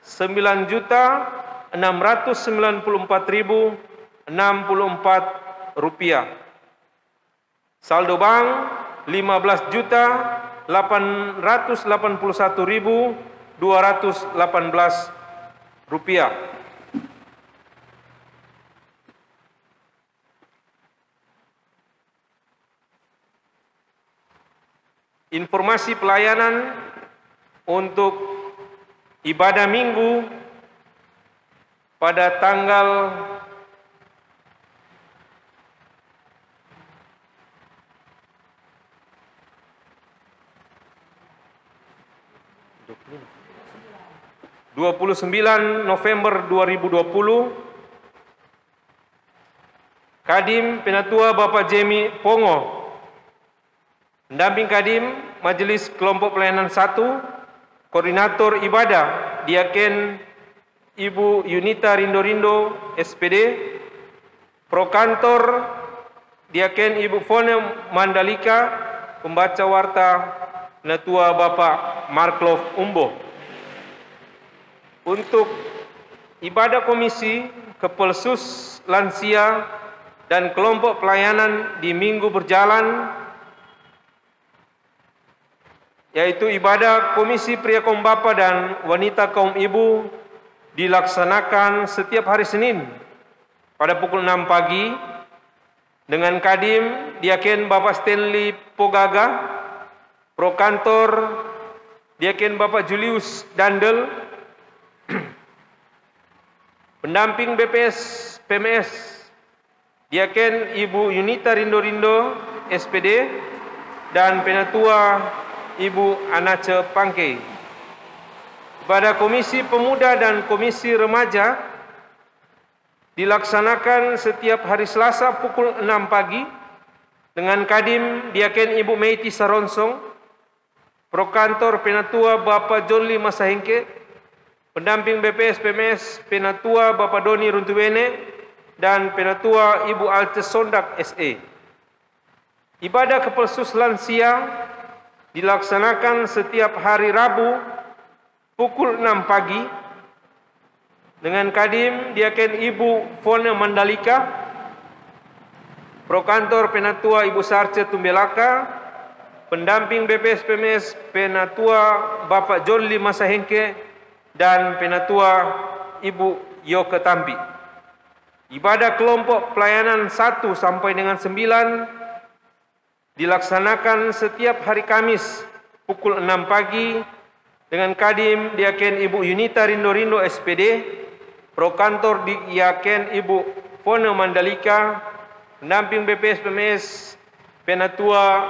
Rp9.694.064. Saldo bank Rp15.881.218. Informasi pelayanan untuk ibadah minggu pada tanggal 29 November 2020, Kadim Penatua Bapak Jemi Pongo, pendamping Kadim Majelis Kelompok Pelayanan 1, Koordinator Ibadah Diaken Ibu Yunita Rindo SPD, Prokantor Diaken Ibu Fone Mandalika, Pembaca Warta Penatua Bapak Marklov Umbo. Untuk ibadah komisi, Kepelsus Lansia dan kelompok pelayanan di minggu berjalan, yaitu ibadah Komisi Pria Kaum Bapa dan Wanita Kaum Ibu dilaksanakan setiap hari Senin pada pukul 6 pagi dengan Kadim Diaken Bapak Stanley Pogaga, Prokantor Diaken Bapak Julius Dandel, pendamping BPS PMS Diaken Ibu Yunita Rindo SPD dan Penatua Ibu Anace Pangke. Pada Komisi Pemuda dan Komisi Remaja dilaksanakan setiap hari Selasa pukul 6 pagi dengan Kadim Diaken Ibu Meiti Saronsong, Prokantor Penatua Bapak John Lee Masahengke, pendamping BPS PMS Penatua Bapak Doni Runtuwene dan Penatua Ibu Alte Sondak SE. Ibadah Kepelsus Lansia dilaksanakan setiap hari Rabu pukul 6 pagi dengan Kadim Diaken Ibu Fone Mandalika, Prokantor Penatua Ibu Sarce Tumbelaka, pendamping BPS PMS Penatua Bapak John Lee Masahengke dan Penatua Ibu Yoke Tampi. Ibadah kelompok pelayanan 1 sampai dengan 9 dilaksanakan setiap hari Kamis pukul 6 pagi dengan Kadim Diaken Ibu Yunita Rindo SPD, Prokantor Diaken Ibu Fone Mandalika, pendamping BPS PMS Penatua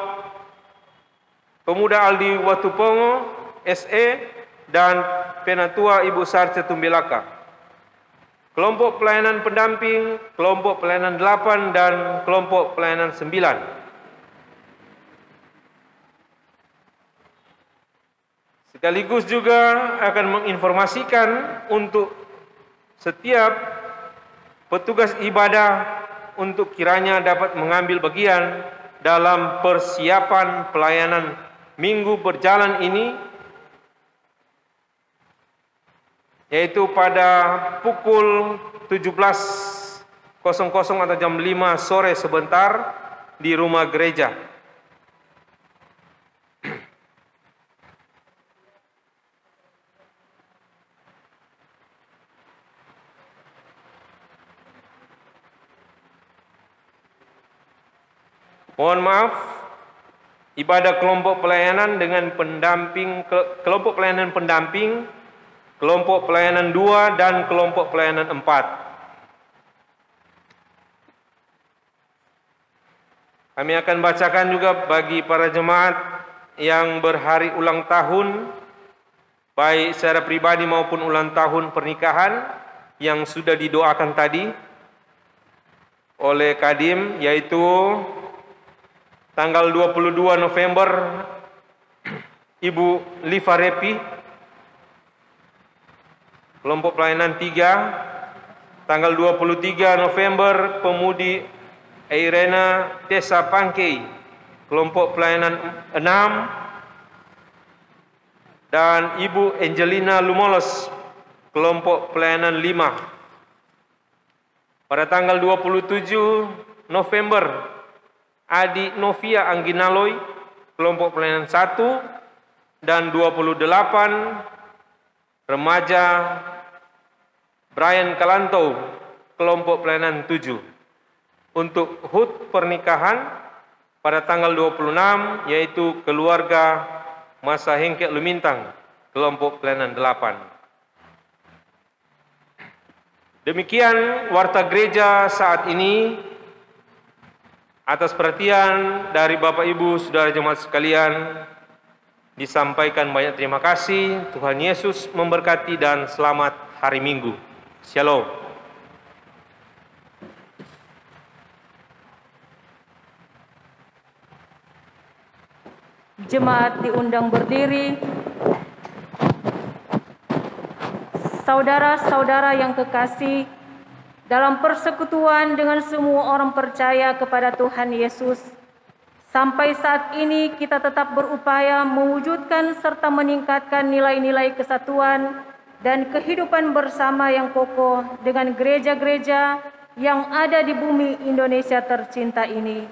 Pemuda Aldi Watupongo SE dan Penatua Ibu Sarce Tumbelaka. Kelompok pelayanan pendamping, kelompok pelayanan 8 dan kelompok pelayanan 9. Sekaligus juga akan menginformasikan untuk setiap petugas ibadah untuk kiranya dapat mengambil bagian dalam persiapan pelayanan minggu berjalan ini, yaitu pada pukul 17.00 atau jam 5 sore sebentar di rumah gereja. Mohon maaf, ibadah kelompok pelayanan dengan pendamping, kelompok pelayanan pendamping, kelompok pelayanan 2 dan kelompok pelayanan 4. Kami akan bacakan juga bagi para jemaat yang berhari ulang tahun, baik secara pribadi maupun ulang tahun pernikahan yang sudah didoakan tadi oleh Kadim, yaitu tanggal 22 November Ibu Liva Repi, kelompok pelayanan 3. Tanggal 23 November Pemudi Irena Tessa Pangkei, kelompok pelayanan 6. Dan Ibu Angelina Lumolos, kelompok pelayanan 5. Pada tanggal 27 November Adi Novia Angginaloy, kelompok pelayanan 1, dan 28 remaja Brian Kalanto, kelompok pelayanan 7. Untuk HUT pernikahan pada tanggal 26, yaitu keluarga Masa Hengkek Lumintang, kelompok pelayanan 8. Demikian warta gereja saat ini. Atas perhatian dari Bapak Ibu Saudara jemaat sekalian, disampaikan banyak terima kasih. Tuhan Yesus memberkati dan selamat hari Minggu. Shalom. Jemaat diundang berdiri. Saudara-saudara yang kekasih, dalam persekutuan dengan semua orang percaya kepada Tuhan Yesus, sampai saat ini kita tetap berupaya mewujudkan serta meningkatkan nilai-nilai kesatuan dan kehidupan bersama yang kokoh dengan gereja-gereja yang ada di bumi Indonesia tercinta ini.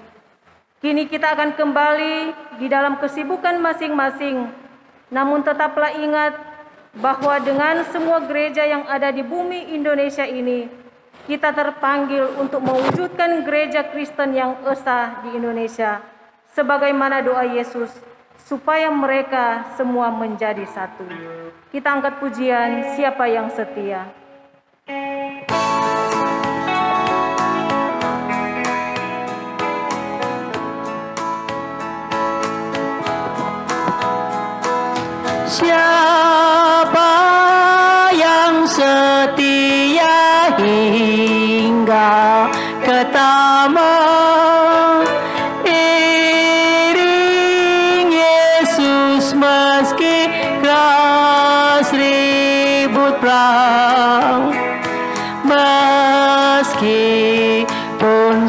Kini kita akan kembali di dalam kesibukan masing-masing, namun tetaplah ingat bahwa dengan semua gereja yang ada di bumi Indonesia ini, kita terpanggil untuk mewujudkan gereja Kristen yang esa di Indonesia, sebagaimana doa Yesus, supaya mereka semua menjadi satu. Kita angkat pujian, siapa yang setia. Siapa yang setia hingga ke tamat, iring Yesus meski keras ribut perang, meskipun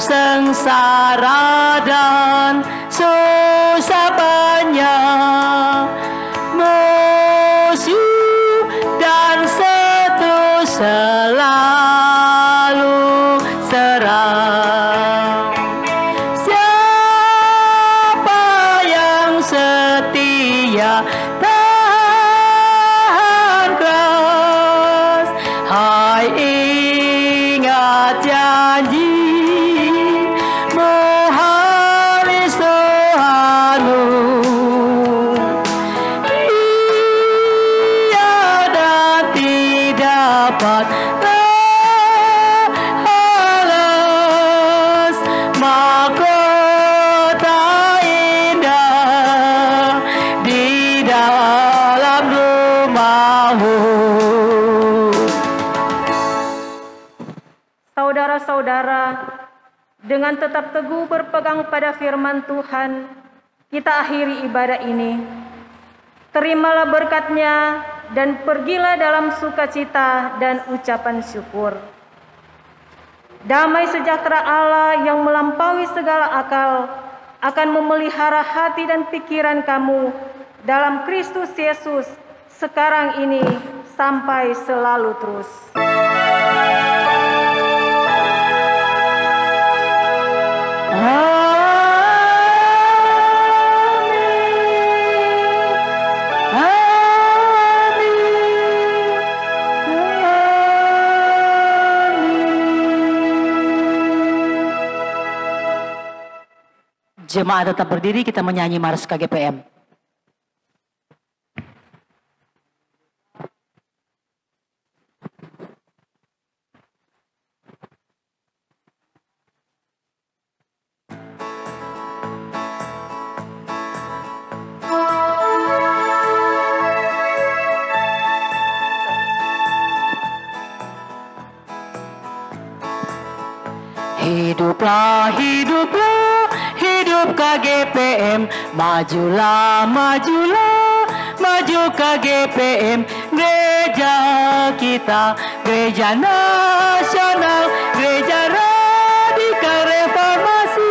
sengsara dan susah banyak, musuh dan setu selalu serang. Siapa yang setia tahan keras, hai ingat janji menghargai Tuhanmu. Dapat terhalas mahkota indah di dalam rumahmu. Saudara-saudara, dengan tetap teguh berpegang pada firman Tuhan, kita akhiri ibadah ini. terimalah berkat-Nya dan pergilah dalam sukacita dan ucapan syukur. Damai sejahtera Allah yang melampaui segala akal akan memelihara hati dan pikiran kamu dalam Kristus Yesus sekarang ini sampai selalu terus. Jemaat tetap berdiri, kita menyanyi Mars KGPM. Hiduplah, hiduplah, hidup KGPM, majulah, majulah, maju KGPM, gereja kita, gereja nasional, gereja radikal reformasi,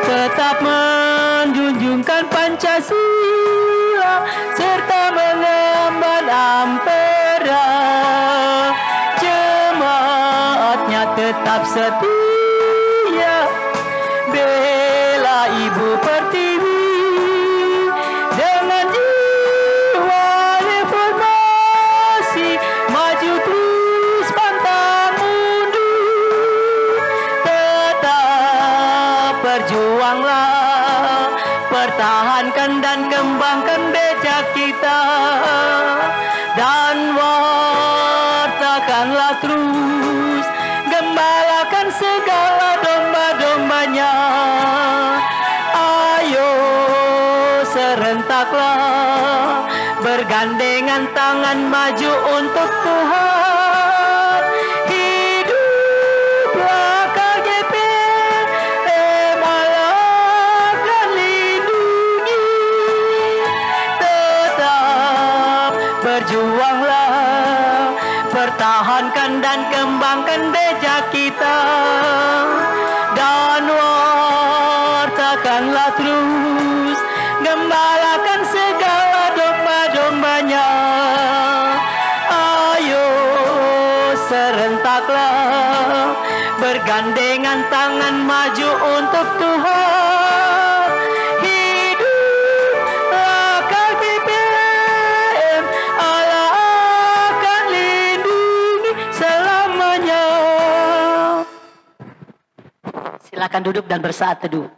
tetap menjunjungkan Pancasila, serta mengemban ampera, jemaatnya tetap setia, bela Ibu Pertiwi dengan jiwa reformasi, maju terus pantang mundur, tetap berjuanglah, pertahankan dan kembangkan gereja kita, dan wartakanlah terus, gembalakan segala domba-dombanya. Ayo serentaklah, bergandengan tangan maju untuk Tuhan. Hiduplah KGPM, Allah akan lindungi, tetap berjuanglah, pertahankan dan kembangkan gereja kita, dan wartakanlah terus, gembalakan segala domba-dombanya. Ayo serentaklah, bergandengan tangan maju untuk Tuhan. Hiduplah KGPM, Allah akan lindungi selamanya. Silakan duduk dan bersaat teduh.